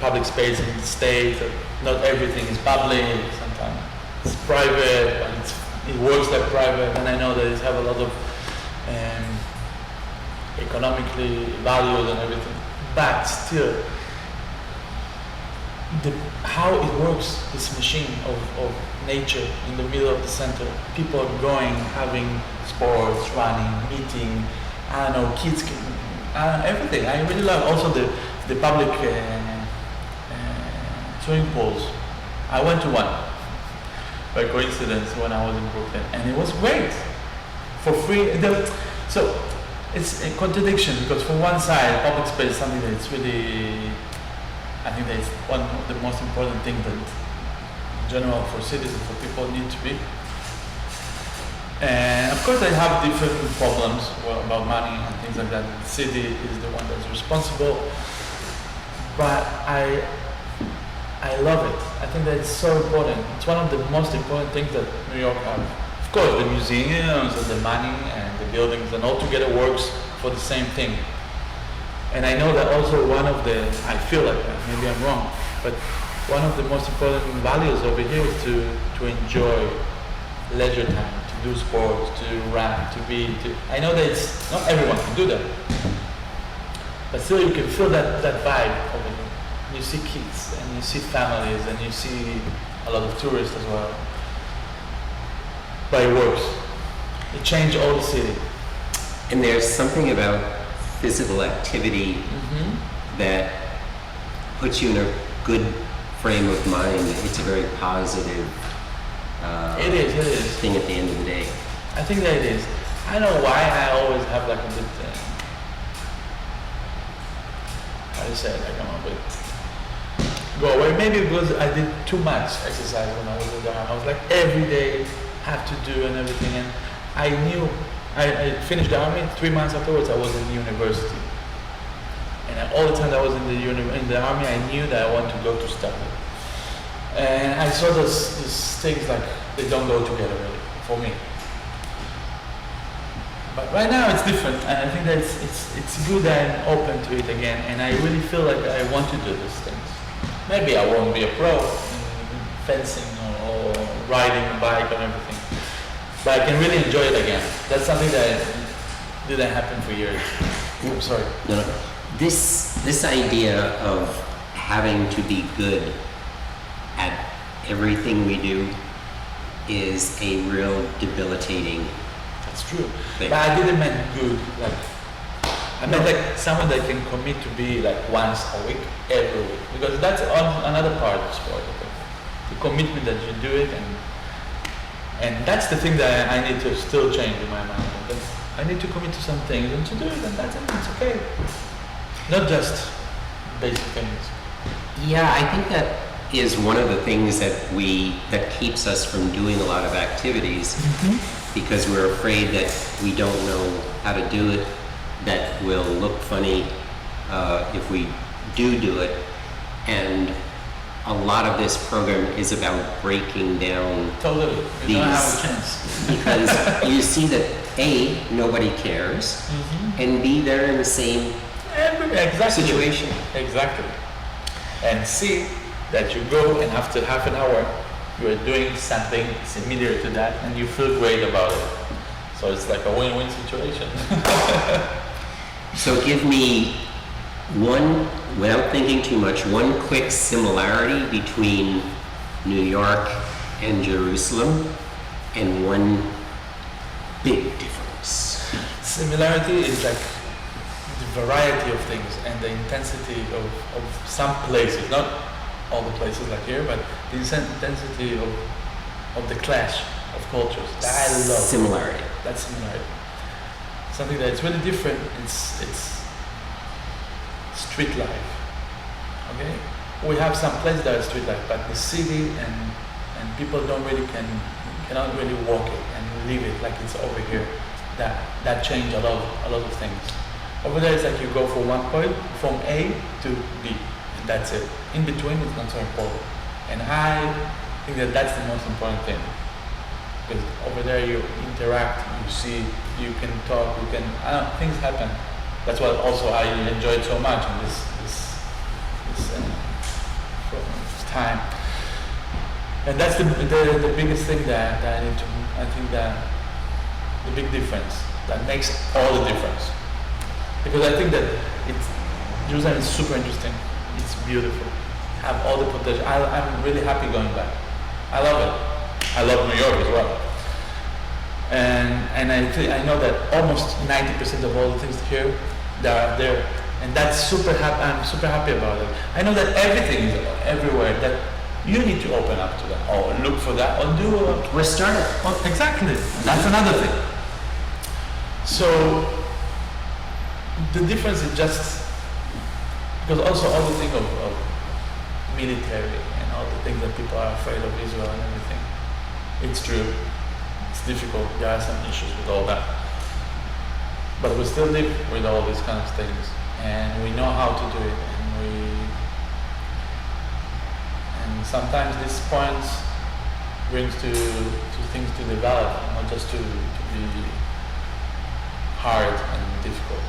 public space in the state. That not everything is public. Sometimes it's private, but it works like private. And I know that it have a lot of economically valued and everything. But still, how it works, this machine of nature in the middle of the center, people going, having sports, running, meeting, I don't know, kids, everything. I really love also the public swimming pools. I went to one by coincidence when I was in Brooklyn, and it was great for free. So it's a contradiction, because for one side, public space is something that's really, I think that it's one of the most important things that in general for citizens, for people need to be. And of course they have different problems about money and things like that. The city is the one that's responsible. But I love it. I think that it's so important. It's one of the most important things that New York has. Of course, the museums and the money and the buildings and all together works for the same thing. And I know that also one of the, I feel like that, maybe I'm wrong, but one of the most important values over here is to enjoy leisure time, to do sports, to run, I know that it's, not everyone can do that, but still you can feel that vibe over here. You see kids, and you see families, and you see a lot of tourists as well. But it works. It changed all the city. And there's something about physical activity that puts you in a good frame of mind. It's a very positive It is. thing at the end of the day. I think that it is. I don't know why I always have like a bit, how do you say it, like I'm a bit go away. Maybe because I did too much exercise when I was in the army. I was like every day have to do and everything, and I knew, I finished the army, 3 months afterwards I was in university. And all the time I was in the army, I knew that I wanted to go to study. And I saw these things like, they don't go together really, for me. But right now it's different, and I think that it's good that I'm open to it again, and I really feel like I want to do these things. Maybe I won't be a pro in fencing or riding a bike or everything, but I can really enjoy it again. That's something that didn't happen for years. I'm sorry. No. This idea of having to be good at everything we do is a real debilitating That's true. thing. But I didn't mean good. Like I meant like someone that can commit to be like once a week, every week, because that's another part of sport. I think. The commitment that you do it, and that's the thing that I need to still change in my mind. I need to commit to some things and to do it, and that's it. It's okay. Not just basic things. Yeah, I think that is one of the things that keeps us from doing a lot of activities, because we're afraid that we don't know how to do it, that will look funny if we do it. And a lot of this program is about breaking down Totally. You don't have a chance. because you see that A, nobody cares, and B, they're in the same Exactly. situation. Exactly. And see that you go and after half an hour you are doing something similar to that and you feel great about it. So it's like a win-win situation. So give me one, without thinking too much, one quick similarity between New York and Jerusalem, and one big difference. Similarity is like the variety of things and the intensity of some places, not all the places like here, but the intensity of the clash of cultures that I love. Similarity. That's similarity. Something that's really different. It's street life. Okay, we have some places that are street life, but the city and people don't really cannot really walk it and live it like it's over here. That changed a lot of things. Over there, it's like you go from one point, from A to B, and that's it. In between, it's not so important. And I think that that's the most important thing. Because over there, you interact, you see, you can talk, things happen. That's what also I enjoyed so much in this time. And that's the biggest thing that I think that the big difference, that makes all the difference. Because I think that Jerusalem is super interesting. It's beautiful. Have all the potential. I'm really happy going back. I love it. I love New York as well. And I know that almost 90% of all the things here, they are there. And that's super happy. I'm super happy about it. I know that everything is everywhere. That you need to open up to that, or look for that, or do. We're started. Well, exactly. That's another thing. So the difference is just because also all the thing of military and all the things that people are afraid of Israel and everything. It's true. It's difficult. There are some issues with all that. But we still live with all these kind of things, and we know how to do it, and sometimes these points brings to things to develop, not just to be hard and difficult.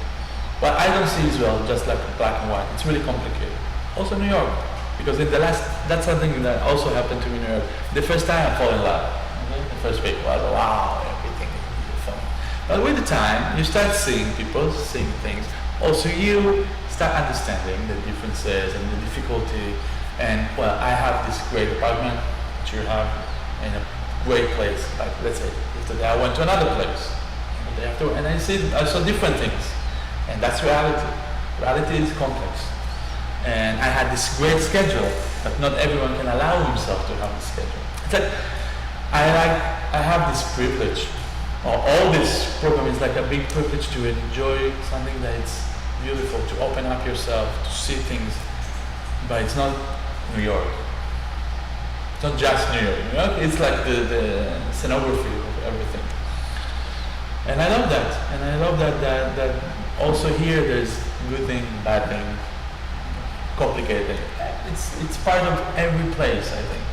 But I don't see Israel just like black and white. It's really complicated. Also New York, because that's something that also happened to me in New York. The first time I fall in love. Okay? The first week was wow, everything is beautiful. But with the time, you start seeing people, seeing things. Also you start understanding the differences and the difficulty. And well, I have this great apartment that you have in a great place. Like let's say yesterday I went to another place. And the day after, and I saw different things. And that's reality. Reality is complex. And I had this great schedule, but not everyone can allow himself to have a schedule. It's like I have this privilege, or all this program is like a big privilege to enjoy something that is beautiful, to open up yourself, to see things. But it's not New York. It's not just New York. New York is like the scenography of everything. And I love that. And I love that also here there's good thing, bad thing, complicated. It's part of every place, I think.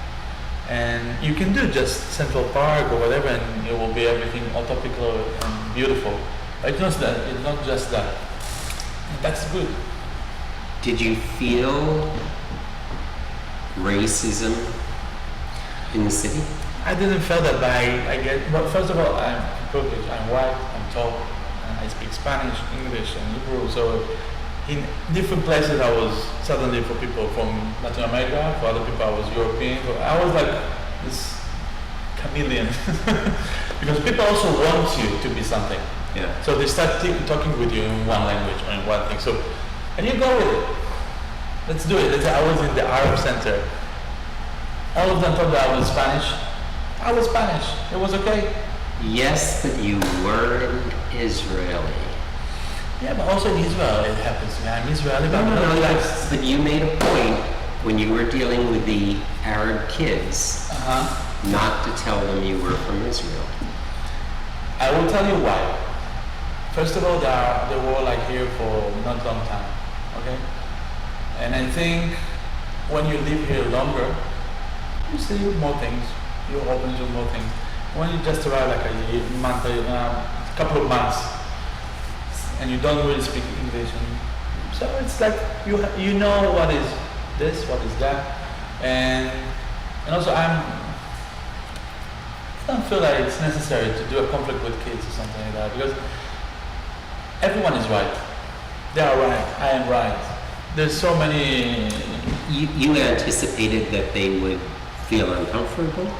And you can do just Central Park or whatever, and it will be everything utopical and beautiful. But it's not that. It's not just that. And that's good. Did you feel racism in the city? I didn't feel that, but I get. But first of all, I'm privileged. I'm white. I'm tall. And I speak Spanish, English, and Hebrew. So in different places, I was suddenly for people from Latin America. For other people, I was European. I was like this chameleon because people also want you to be something. Yeah. So they start talking with you in one language or in one thing. So, and you go with it. Let's do it. I was in the Arab Center. All of them thought that I was Spanish. I was Spanish. It was okay. Yes, but you weren't Israeli. Yeah, but also in Israel it happens. Yeah, I'm Israeli, but But you made a point when you were dealing with the Arab kids not to tell them you were from Israel. I will tell you why. First of all, they were like here for not long time, okay? And I think when you live here longer, you see more things. You open to more things. When you just arrive like a couple of months, and you don't really speak English, and so it's like you know what is this, what is that, and also I don't feel like it's necessary to do a conflict with kids or something like that because everyone is right. They are right. I am right. There's so many. You anticipated that they would feel uncomfortable?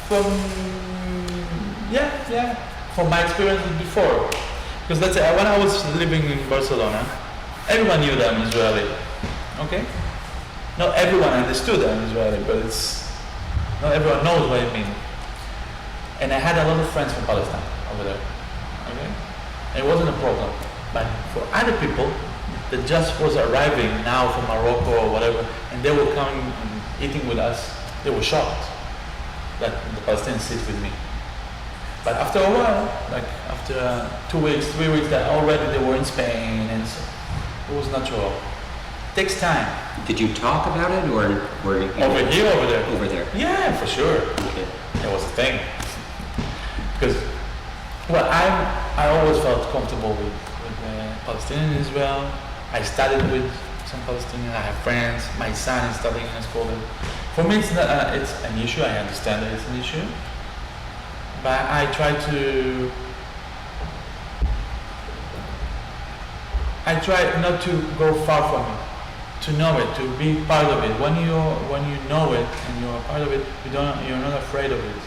From my experiences before. Because let's say when I was living in Barcelona, everyone knew that I'm Israeli. Okay? Not everyone understood that I'm Israeli, but not everyone knows what I mean. And I had a lot of friends from Palestine over there. Okay? And it wasn't a problem. But for other people that just was arriving now from Morocco or whatever, and they were coming and eating with us, they were shocked that the Palestinians sit with me. But after a while, like after 2 weeks, 3 weeks, that already they were in Spain, and so it was natural. It takes time. Did you talk about it, or were you Over here, over there? Over there. Yeah, for sure. Okay. It was a thing. Because, well, I always felt comfortable with Palestinians in Israel. I studied with some Palestinians. I have friends. My son is studying in a school there. For me, it's an issue. I understand that it's an issue. But I try not to go far from it, to know it, to be part of it. When you know it and you're a part of it, you're not afraid of it.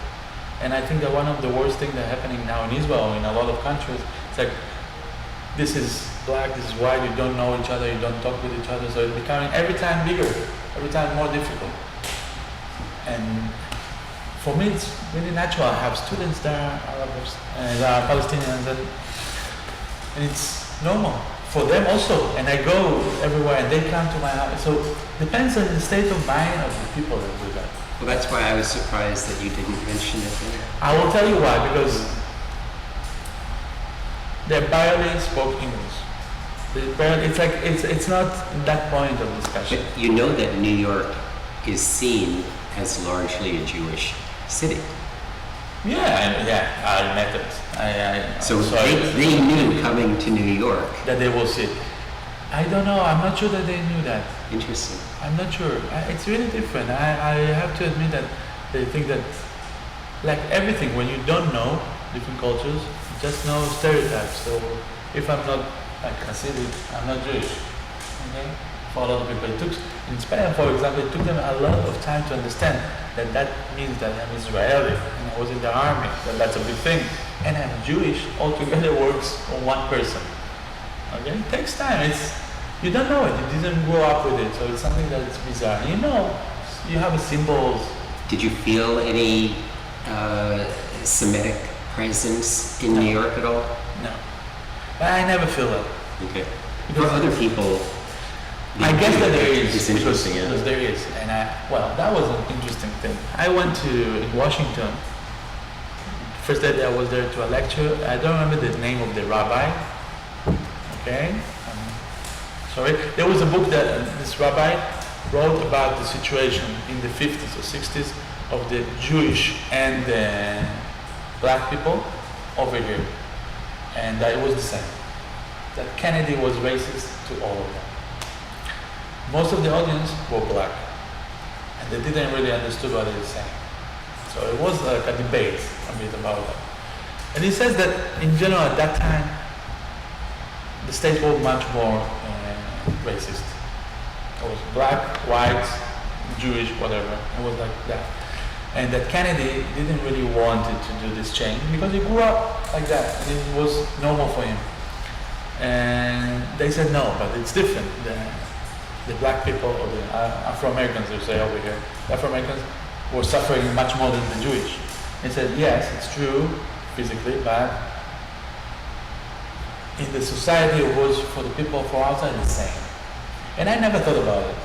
And I think that one of the worst things that's happening now in Israel, in a lot of countries, it's like this is black, this is white, you don't know each other, you don't talk with each other, so it's becoming every time bigger, every time more difficult. And for me, it's really natural. I have students that are Arabs and Palestinians, and it's normal for them also. And I go everywhere, and they come to my house. So it depends on the state of mind of the people that do that. Well, that's why I was surprised that you didn't mention it there. I will tell you why, because they barely spoke English. It's not that point of discussion. But you know that New York is seen as largely a Jewish city. I met it. So they knew coming to New York. That they will sit. I don't know. I'm not sure that they knew that. Interesting. I'm not sure. It's really different. I have to admit that they think that, like everything, when you don't know different cultures, you just know stereotypes. So if I'm not like Hasidic, I'm not Jewish. Okay? For a lot of people, in Spain, for example, it took them a lot of time to understand that means that I'm Israeli and I was in the army. That's a big thing. And I'm Jewish. Altogether works on one person. Okay? It takes time. You don't know it. You didn't grow up with it, so it's something that is bizarre. You know, you have symbols. Did you feel any Semitic presence in New York at all? No. But I never feel that. Okay. For other people, I guess that there is. It's interesting, because there is. And that was an interesting thing. I went in Washington. First day I was there to a lecture. I don't remember the name of the rabbi. Okay? Sorry. There was a book that this rabbi wrote about the situation in the 50s or 60s of the Jewish and the black people over here. And that it was the same. That Kennedy was racist to all of them. Most of the audience were black. And they didn't really understand what he was saying. So it was like a debate a bit about that. And he says that in general at that time, the states were much more racist. It was black, white, Jewish, whatever. It was like that. and that Kennedy didn't really want it to do this change because he grew up like that and it was normal for him. And they said no, but it's different. The black people or the Afro-Americans, they say over here, the Afro-Americans were suffering much more than the Jewish. He said yes, it's true physically, but in the society it was for the people from outside the same. And I never thought about it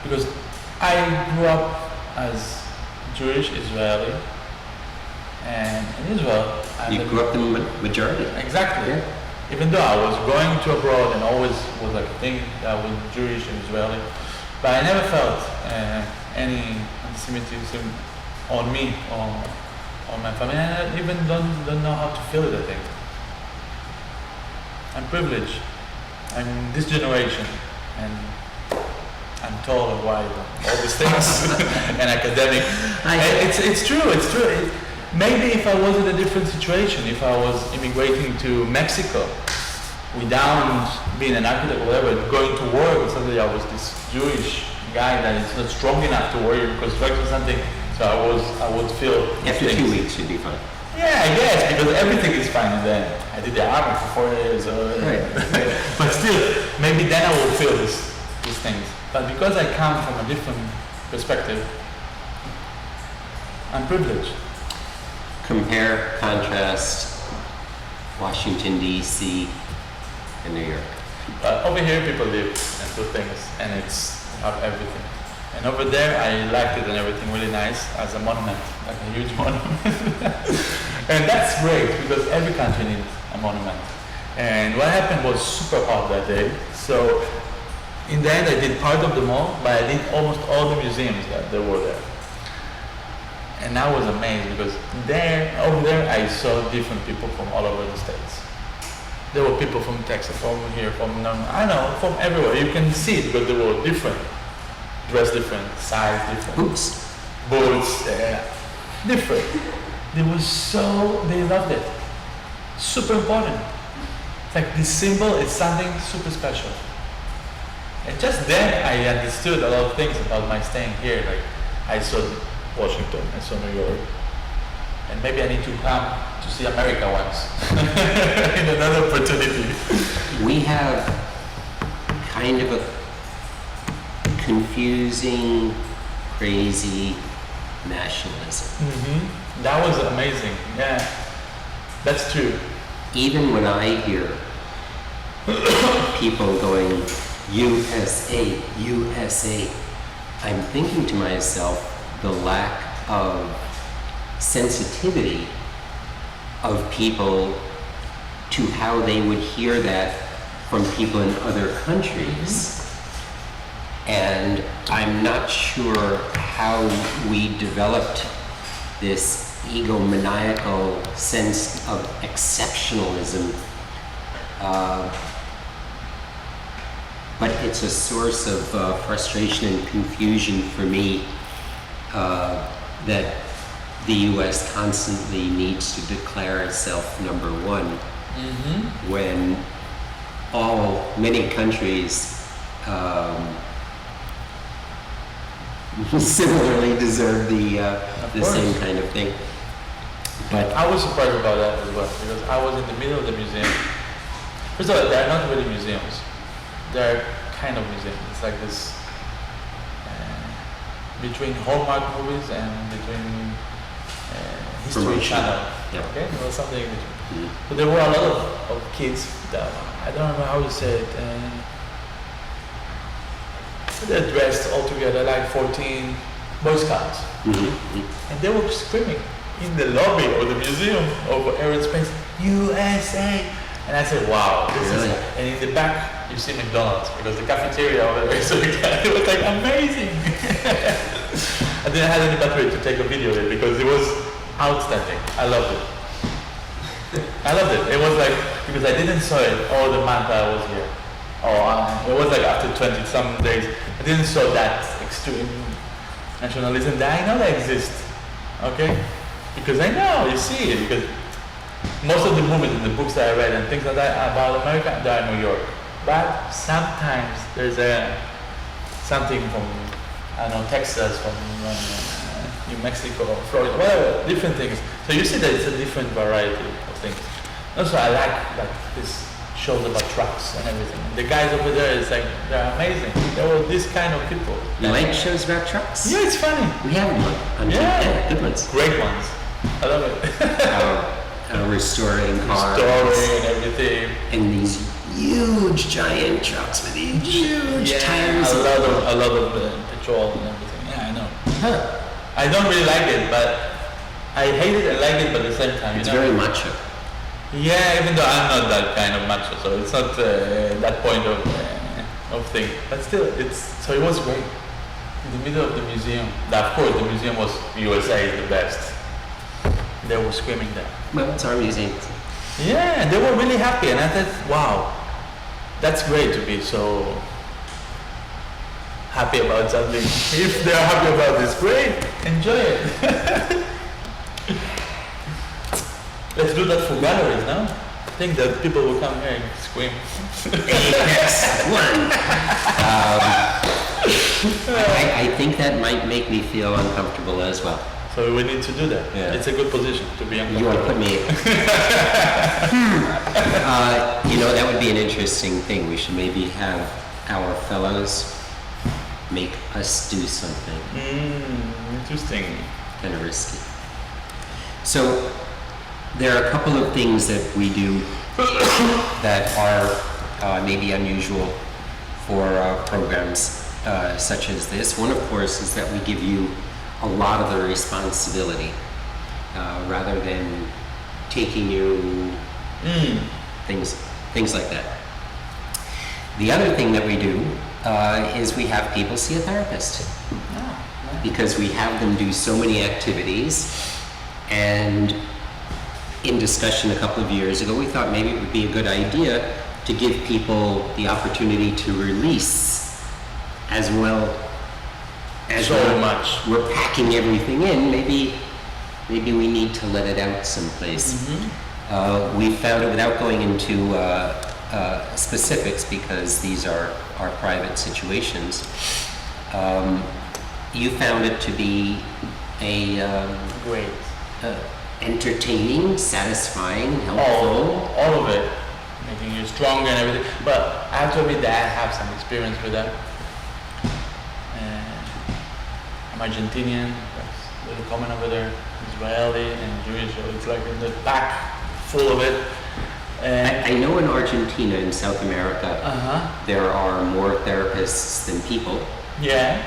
because I grew up as Jewish Israeli, and in Israel You grew up in the majority. exactly. Yeah. Even though I was going to abroad and always was like thinking that I was Jewish and Israeli, but I never felt any anti-Semitism on me or on my family. And I even don't know how to feel it. I think I'm privileged. I'm this generation, and I'm tall and wide, and all these things, and academic. And it's true. It's true. Maybe if I was in a different situation, if I was immigrating to Mexico without being an architect or whatever, going to work, and suddenly I was this Jewish guy that is not strong enough to work in construction or something, so I would feel After things. 2 weeks, you'd be fine. Yeah, I guess, because everything is fine then. I did the army for 4 years, Right. but still, maybe then I will feel these things. But because I come from a different perspective, I'm privileged. Compare, contrast Washington, D.C. and New York. Over here, people live and do things, and it's have everything. And over there, I liked it and everything really nice as a monument, like a huge monument. And that's great because every country needs a monument. And what happened was super hot that day. So in the end, I did part of them all, but I did almost all the museums that there were there. And I was amazed because over there, I saw different people from all over the States. There were people from Texas, from here, from everywhere. You can see it because they were different, dressed different, size different. Boots, different. They loved it. Super important. It's like this symbol is something super special. And just then I understood a lot of things about my staying here. Like I saw Washington, I saw New York, and maybe I need to come to see America once in another opportunity. We have kind of a confusing, crazy nationalism. Mm-hmm. That was amazing. Yeah, that's true. Even when I hear people going, USA, USA, I'm thinking to myself, the lack of sensitivity of people to how they would hear that from people in other countries. And I'm not sure how we developed this egomaniacal sense of exceptionalism, but it's a source of frustration and confusion for me that the U.S. constantly needs to declare itself number one, when many countries similarly deserve the same kind of thing. But I was surprised about that as well because I was in the middle of the museum. First of all, they're not really museums. They're kind of museums. It's like this between Hallmark movies and between History Promotion. Channel. Yeah. Okay, there was something in between. But there were a lot of kids that I don't know how to say it. They're dressed all together like 14 Boy Scouts, and they were screaming in the lobby of the museum of Air and Space, USA. And I said, wow, this Really? is, and in the back you see McDonald's because the cafeteria over there is so it was like amazing. I didn't have any battery to take a video of it because it was outstanding. I loved it. I loved it. It was like, because I didn't saw it all the month I was here. It was like after 20 some days. I didn't saw that extreme nationalism that I know that exists. Okay? Because I know, you see it, because most of the movies and the books that I read and things like that about America, they're in New York. But sometimes there's something from, I don't know, Texas, from New Mexico, Florida, whatever, different things. So you see that it's a different variety of things. Also, I like this shows about trucks and everything. The guys over there is like, they're amazing. They were this kind of people. You like shows about trucks? Yeah, it's funny. We have them on Yeah. good ones. Great ones. I love it. Restoring cars. Story and everything. And these huge giant trucks with these huge tires. A lot of petrol and everything. Yeah, I know. Huh. I don't really like it, but I hate it and like it, but at the same time, It's you know? very macho. Yeah, even though I'm not that kind of macho, so it's not that point of thing. But still, so it was great. In the middle of the museum. Of course, the museum was USA is the best. They were screaming there. Well, it's our museum. Yeah, and they were really happy, and I thought, wow, that's great to be so happy about something. If they're happy about this, great, enjoy it. Let's do that for galleries now. I think that people will come here and scream. Apex one. I think that might make me feel uncomfortable as well. So we need to do that. Yeah. It's a good position to be You uncomfortable. want to put me? That would be an interesting thing. We should maybe have our fellows make us do something Interesting. kind of risky. So there are a couple of things that we do that are maybe unusual for programs such as this. One, of course, is that we give you a lot of the responsibility rather than taking you things like that. The other thing that we do is we have people see a therapist because we have them do so many activities. And in discussion a couple of years ago, we thought maybe it would be a good idea to give people the opportunity to release as well as So much. we're packing everything in. Maybe we need to let it out someplace. We found it, without going into specifics because these are private situations, you found it to be a Great. entertaining, satisfying, helpful. All of it, making you stronger and everything. But I have to admit that I have some experience with that. I'm Argentinian, that's very common over there. Israeli and Jewish, so it's like in the back, full of it. I know in Argentina, in South America, there are more therapists than people, Yeah.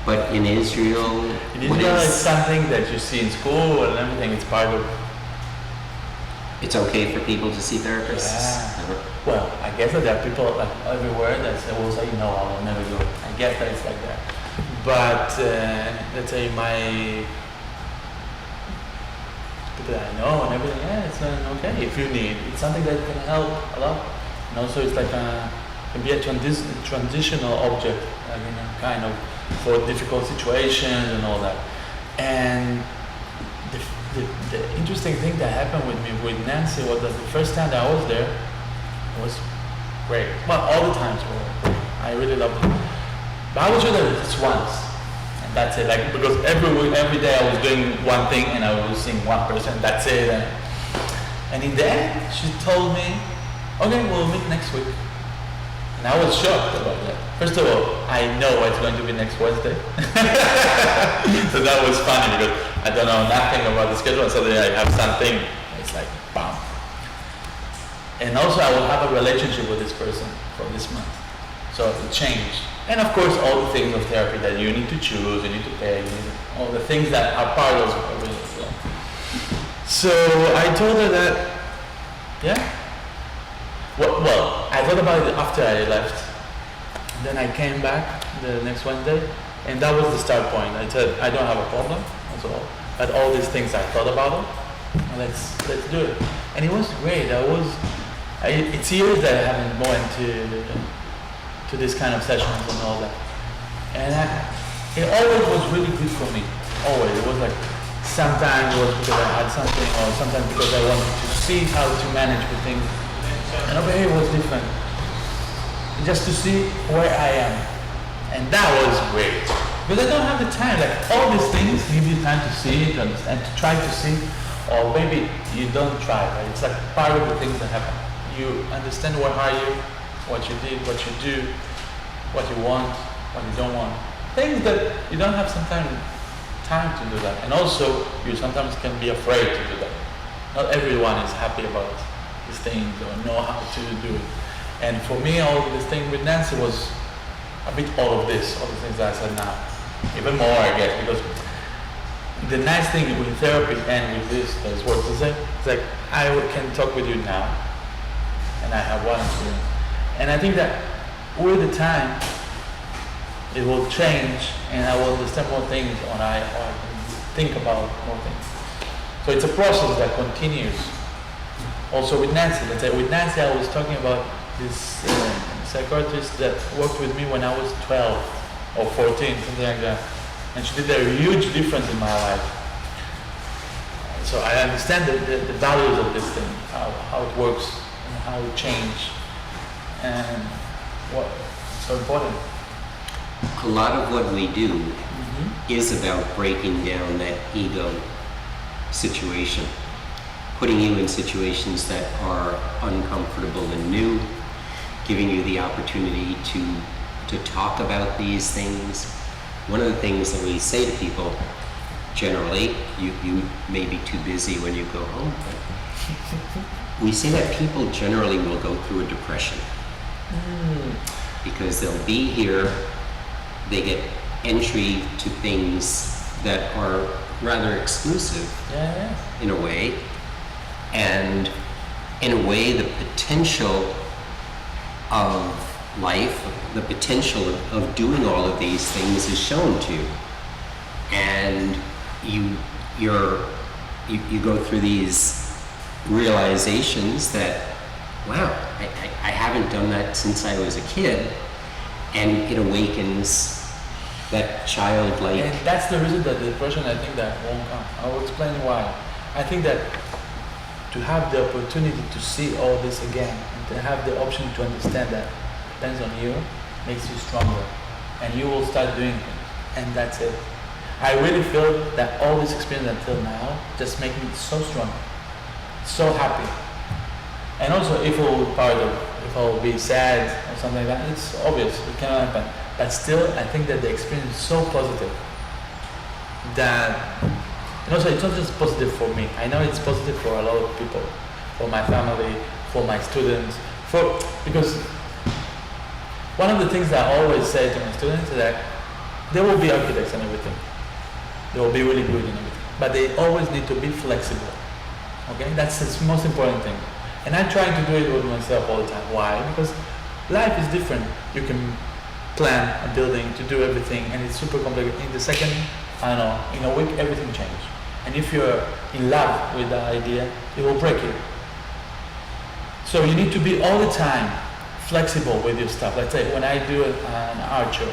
but in Israel, In what Israel, is- it's something that you see in school and everything. It's part of. it's okay for people to see therapists? Yeah. Well, I guess that there are people like everywhere that will say, no, I will never do it. I guess that it's like that. But let's say my people that I know and everything, yeah, it's okay if you need. It's something that can help a lot. And also, it's like can be a transitional object, like, kind of for difficult situations and all that. And the interesting thing that happened with me with Nancy was that the first time that I was there was great. Well, all the times were great. I really loved it. But I was with her just once, and that's it. Like, because every day I was doing one thing and I was seeing one person. That's it. And in the end, she told me, "Okay, we'll meet next week." And I was shocked about that. First of all, I know it's going to be next Wednesday. So that was funny because I don't know nothing about the schedule, and suddenly I have something. It's like, bam. And also I will have a relationship with this person for this month. So it changed. And of course, all the things of therapy that you need to choose, you need to pay, all the things that are part of it. So I told her that, yeah. Well, I thought about it after I left. Then I came back the next Wednesday, and that was the start point. I said, I don't have a problem, that's all. But all these things I thought about it, let's do it. And it was great. It's years that I haven't gone to this kind of sessions and all that. And it always was really good for me. Always. It was like, sometimes it was because I had something, or sometimes because I wanted to see how to manage with things. And over here it was different. Just to see where I am. And that was great. Because I don't have the time. Like all these things give you time to see it and to try to see, or maybe you don't try. Right? It's like part of the things that happen. You understand what are you, what you did, what you do, what you want, what you don't want. Things that you don't have sometimes time to do that. And also you sometimes can be afraid to do that. Not everyone is happy about these things or know how to do it. And for me, all this thing with Nancy was a bit all of this, all the things that I said now. Even more, I guess, because the nice thing with therapy and with this that is what to say, it's like I can talk with you now, and I have one experience. And I think that with the time, it will change, and I will understand more things, or I can think about more things. So it's a process that continues. Also with Nancy, let's say with Nancy, I was talking about this psychiatrist that worked with me when I was 12 or 14, something like that. And she did a huge difference in my life. So I understand the values of this thing, how it works, and how it changes, and what's so important. A lot of what we do is about breaking down that ego situation, putting you in situations that are uncomfortable and new, giving you the opportunity to talk about these things. One of the things that we say to people, generally, you may be too busy when you go home, but we say that people generally will go through a depression because they'll be here, they get entry to things that are rather exclusive in a way, and in a way the potential of life, the potential of doing all of these things is shown to you, and you go through these realizations that, wow, I haven't done that since I was a kid, and it awakens that childlike. And that's the reason that the depression, I think, that won't come. I will explain why. I think that to have the opportunity to see all this again, and to have the option to understand that depends on you, makes you stronger, and you will start doing things, and that's it. I really feel that all this experience until now just make me so strong, so happy. And also, if I will be sad or something like that, it's obvious, it cannot happen. But still, I think that the experience is so positive that, and also it's not just positive for me. I know it's positive for a lot of people, for my family, for my students, because one of the things that I always say to my students is that they will be architects and everything. They will be really good in everything. But they always need to be flexible. Okay? That's the most important thing. And I try to do it with myself all the time. Why? Because life is different. You can plan a building to do everything, and it's super complicated. In the second, I don't know, in a week, everything changes. And if you're in love with the idea, it will break it. So you need to be all the time flexible with your stuff. Let's say when I do an art show,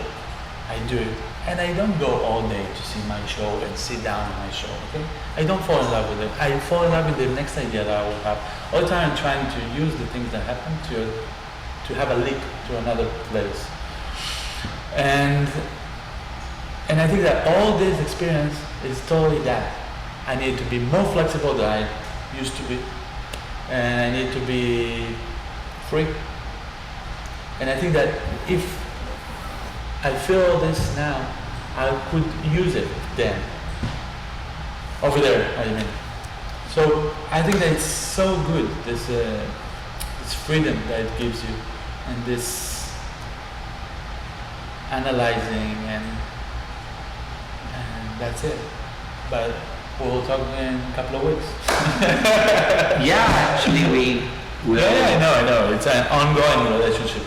I do it, and I don't go all day to see my show and sit down on my show, okay? I don't fall in love with it. I fall in love with the next idea that I will have. All the time I'm trying to use the things that happen to have a leap to another place. And I think that all this experience is totally that. I need to be more flexible than I used to be, and I need to be free. And I think that if I feel this now, I could use it then. Over there, I mean. So I think that it's so good, this freedom that it gives you, and this analyzing, and that's it. But we'll talk in a couple of weeks. Yeah, actually we will. Yeah, I know. It's an ongoing relationship.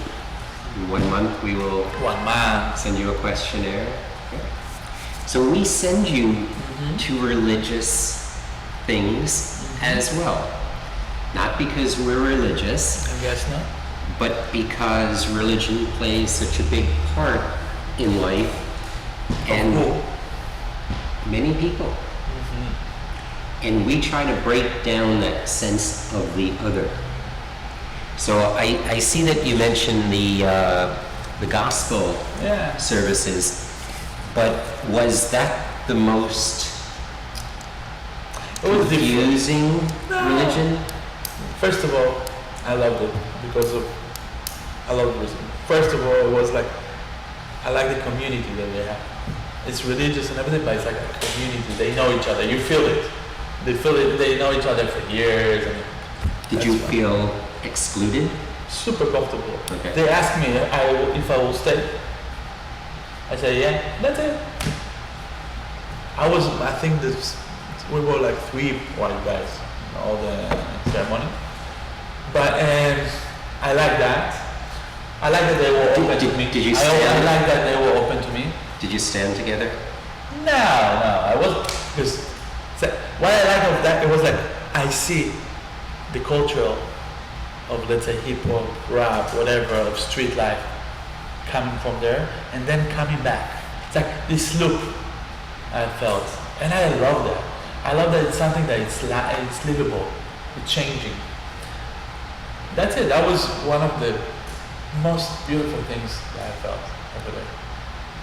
In 1 month we will 1 month. send you a questionnaire. So we send you to religious things as well. Not because we're religious, I guess not. but because religion plays such a big part in life and many people. And we try to break down that sense of the other. So I see that you mentioned the gospel services, But was that the most It was different. confusing religion? First of all, I loved it because of, I love the reason. First of all, it was like, I like the community that they have. It's religious and everything, but it's like a community. They know each other. You feel it. They feel it. They know each other for years. And Did that's you why. feel excluded? Super comfortable. Okay. They asked me if I will stay. I said, yeah, that's it. I think this, we were like 3 white guys in all the ceremony. But I like that. I like that they were open to me. Did you I stand? like that they were open to me. Did you stand together? No, I wasn't. Because what I like of that, it was like, I see the culture of, let's say, hip hop, rap, whatever, of street life coming from there and then coming back. It's like this loop I felt. And I love that. I love that it's something that it's livable, it's changing. That's it. That was one of the most beautiful things that I felt over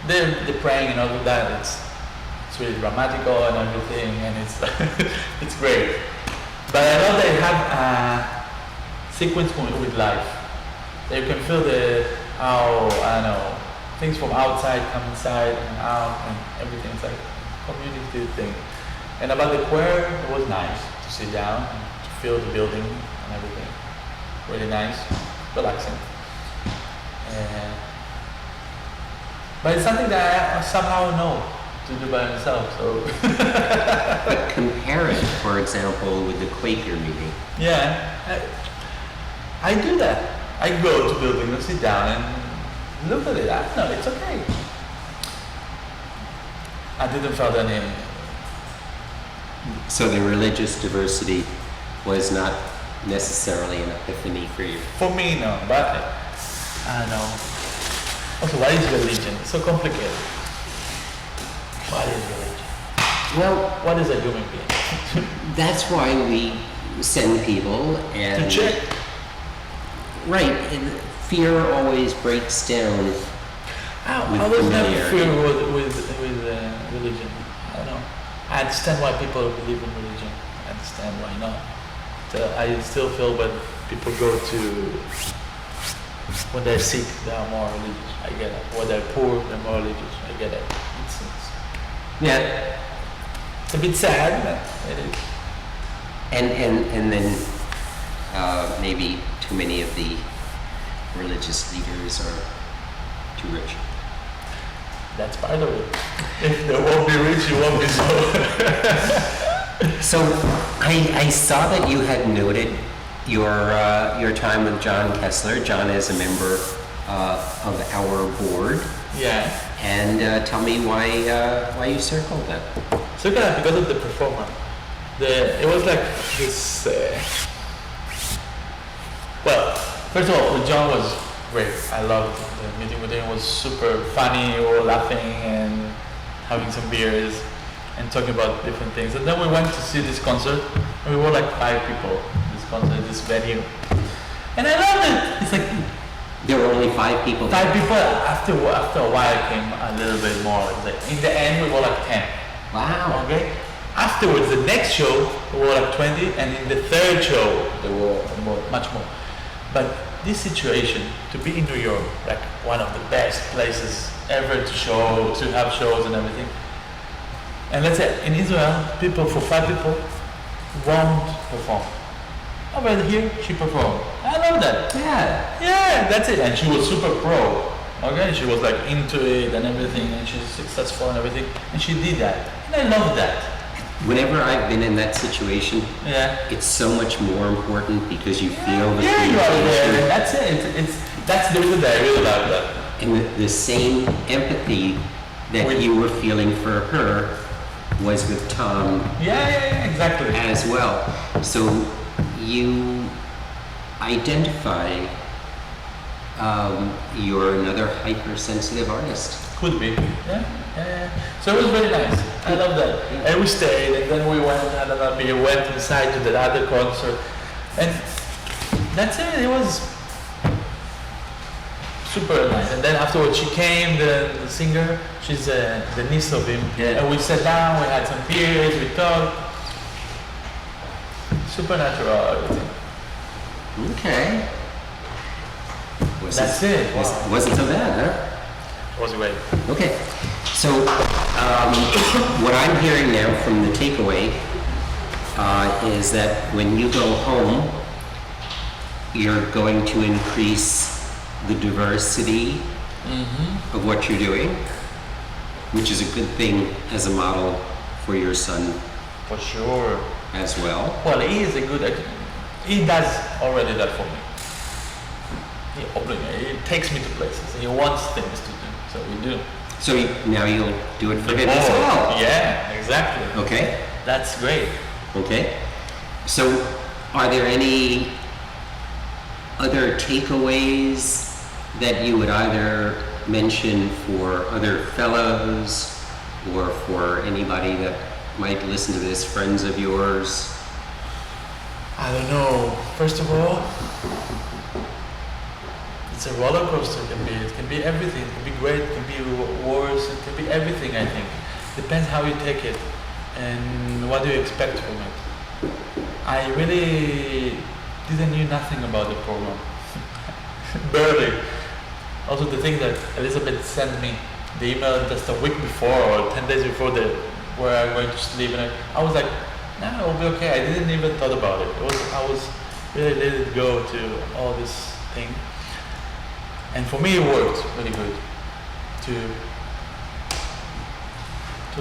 there. The praying and all of that, it's really dramatical and everything, and it's it's great. But I know they have a sequence with life. They can feel how, I don't know, things from outside come inside and out and everything. It's like a community thing. And about the choir, it was nice to sit down and to feel the building and everything. Really nice, relaxing. But it's something that I somehow know to do by myself. So But compare it, for example, with the Quaker meeting. yeah, I do that. I go to building and sit down and look at it. I don't know, it's okay. I didn't feel any. So the religious diversity was not necessarily an epiphany for you. For me, no. But I don't know. Also, what is religion? It's so complicated. What is religion? Well, What is a human being? that's why we send people and To check. Right, and fear always breaks down. I was never fear with religion. I don't know. I understand why people believe in religion. I understand why not. I still feel when people go to, when they're sick, they are more religious. I get it. When they're poor, they're more religious. I get it. Yeah, It's a bit sad, but it is. and then maybe too many of the religious leaders are too rich. That's part of it. If they won't be rich, you won't be so. So I saw that you had noted your time with John Kessler. John is a member of our board, Yeah. and tell me why you circled that. So kind of because of the performance. It was like this. Well, first of all, with John was great. I loved the meeting with him. It was super funny. We were laughing and having some beers and talking about different things. And then we went to see this concert. And we were like 5 people. This concert, this venue, and I loved it. It's like There were only 5 people. 5 people. After a while, came a little bit more. It's like, in the end, we were like 10. Wow. Okay. Afterwards, the next show, we were like 20, and in the third show, there were much more. But this situation, to be in New York, like one of the best places ever to have shows and everything. And let's say in Israel, for 5 people, won't perform. Over here, she performed. I love that. Yeah, that's it. And she was super pro. Okay, she was like into it and everything, and she's successful and everything, and she did that. And I love that. Whenever I've been in that situation, Yeah. it's so much more important because you feel the Yeah, you are there. communication That's it. That's the reason that I really love that. and the same empathy that With- you were feeling for her was with Tom Yeah, exactly. as well. So you identify you're another hypersensitive artist. Could be. Yeah. So it was very nice. I love that. And we stayed, and then we went and had another beer, went inside to the other concert, and that's it. It was super nice. And then afterwards she came, the singer, she's the niece of him. Yeah. And we sat down, we had some beers, we talked. Supernatural, everything. Okay. That's it. Wow. Wasn't so bad, huh? It was great. Okay. So, what I'm hearing now from the takeaway is that when you go home, you're going to increase the diversity of what you're doing, which is a good thing as a model for your son For sure. as well. Well, he does already that for me. He takes me to places. He wants things to do, so we do. So now you'll do it for him as well. Yeah, exactly. Okay. That's great. Okay. So, are there any other takeaways that you would either mention for other fellows or for anybody that might listen to this, friends of yours? I don't know. First of all, it's a roller coaster. It can be everything. It can be great. It can be worse. It can be everything. I think depends how you take it and what do you expect from it. I really didn't knew nothing about the program, barely. Also, the thing that Elizabeth sent me the email just a week before or 10 days before where I'm going to sleep, and I was like, nah, it'll be okay. I didn't even thought about it. I was really let it go to all this thing. And for me, it worked really good to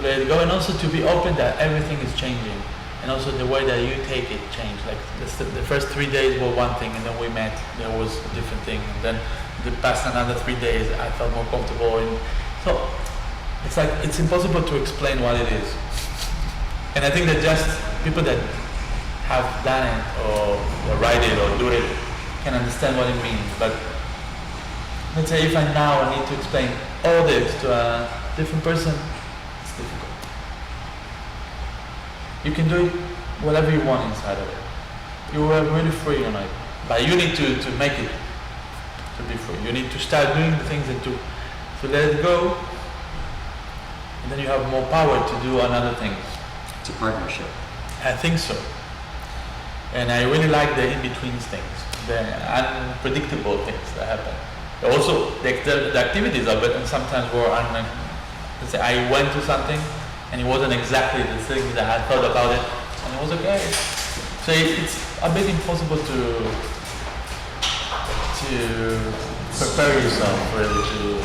let it go, and also to be open that everything is changing, and also the way that you take it changed. Like the first 3 days were one thing, and then we met, there was a different thing, and then the past another 3 days, I felt more comfortable, and so it's like it's impossible to explain what it is. And I think that just people that have done it or write it or do it can understand what it means. But let's say if I now need to explain all this to a different person, it's difficult. You can do whatever you want inside of it. You are really free on it. But you need to make it to be free. You need to start doing the things and to let it go. And then you have more power to do another things. It's a partnership. I think so. And I really like the in-between things, the unpredictable things that happen. Also, the activities of it, and sometimes were let's say I went to something and it wasn't exactly the thing that I thought about it, and it was okay. So it's a bit impossible to prepare yourself really to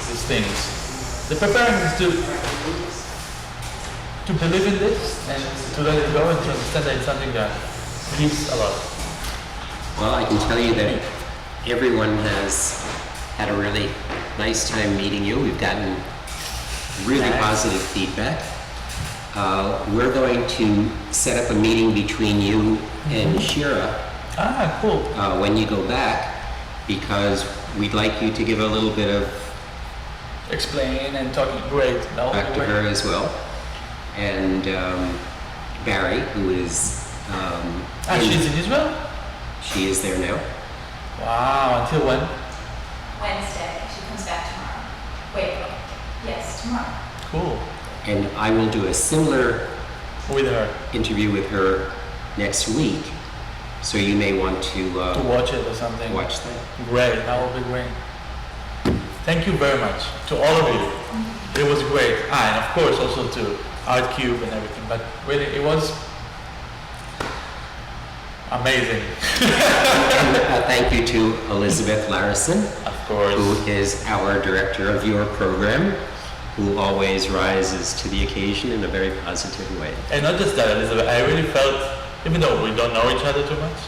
these things. The preparing is to believe in this and to let it go and to understand that it's something that gives a lot. Well, I can tell you that everyone has had a really nice time meeting you. We've gotten really positive feedback. We're going to set up a meeting between you and Shira Cool. when you go back, because we'd like you to give a little bit of Explain and talking. Great. That would back be to great. her as well. And Barry, who is She's in Israel? she is there now. Wow. Until when? Wednesday, she comes back tomorrow. Wait, yes, tomorrow. Cool. And I will do a similar With her. interview with her next week. So you may want to To watch it or something. watch that. Great. That would be great. Thank you very much to all of you. It was great. And of course also to Art Cube and everything. But really, it was amazing. And, thank you to Elizabeth Larison, Of course. who is our director of your program, who always rises to the occasion in a very positive way. And not just that, Elizabeth, I really felt, even though we don't know each other too much,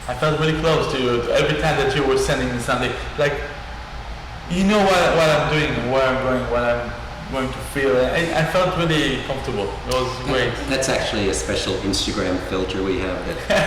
I felt really close to you every time that you were sending me something. Like, you know what I'm doing, where I'm going, what I'm going to feel. I felt really comfortable. It was great. That's actually a special Instagram filter we have that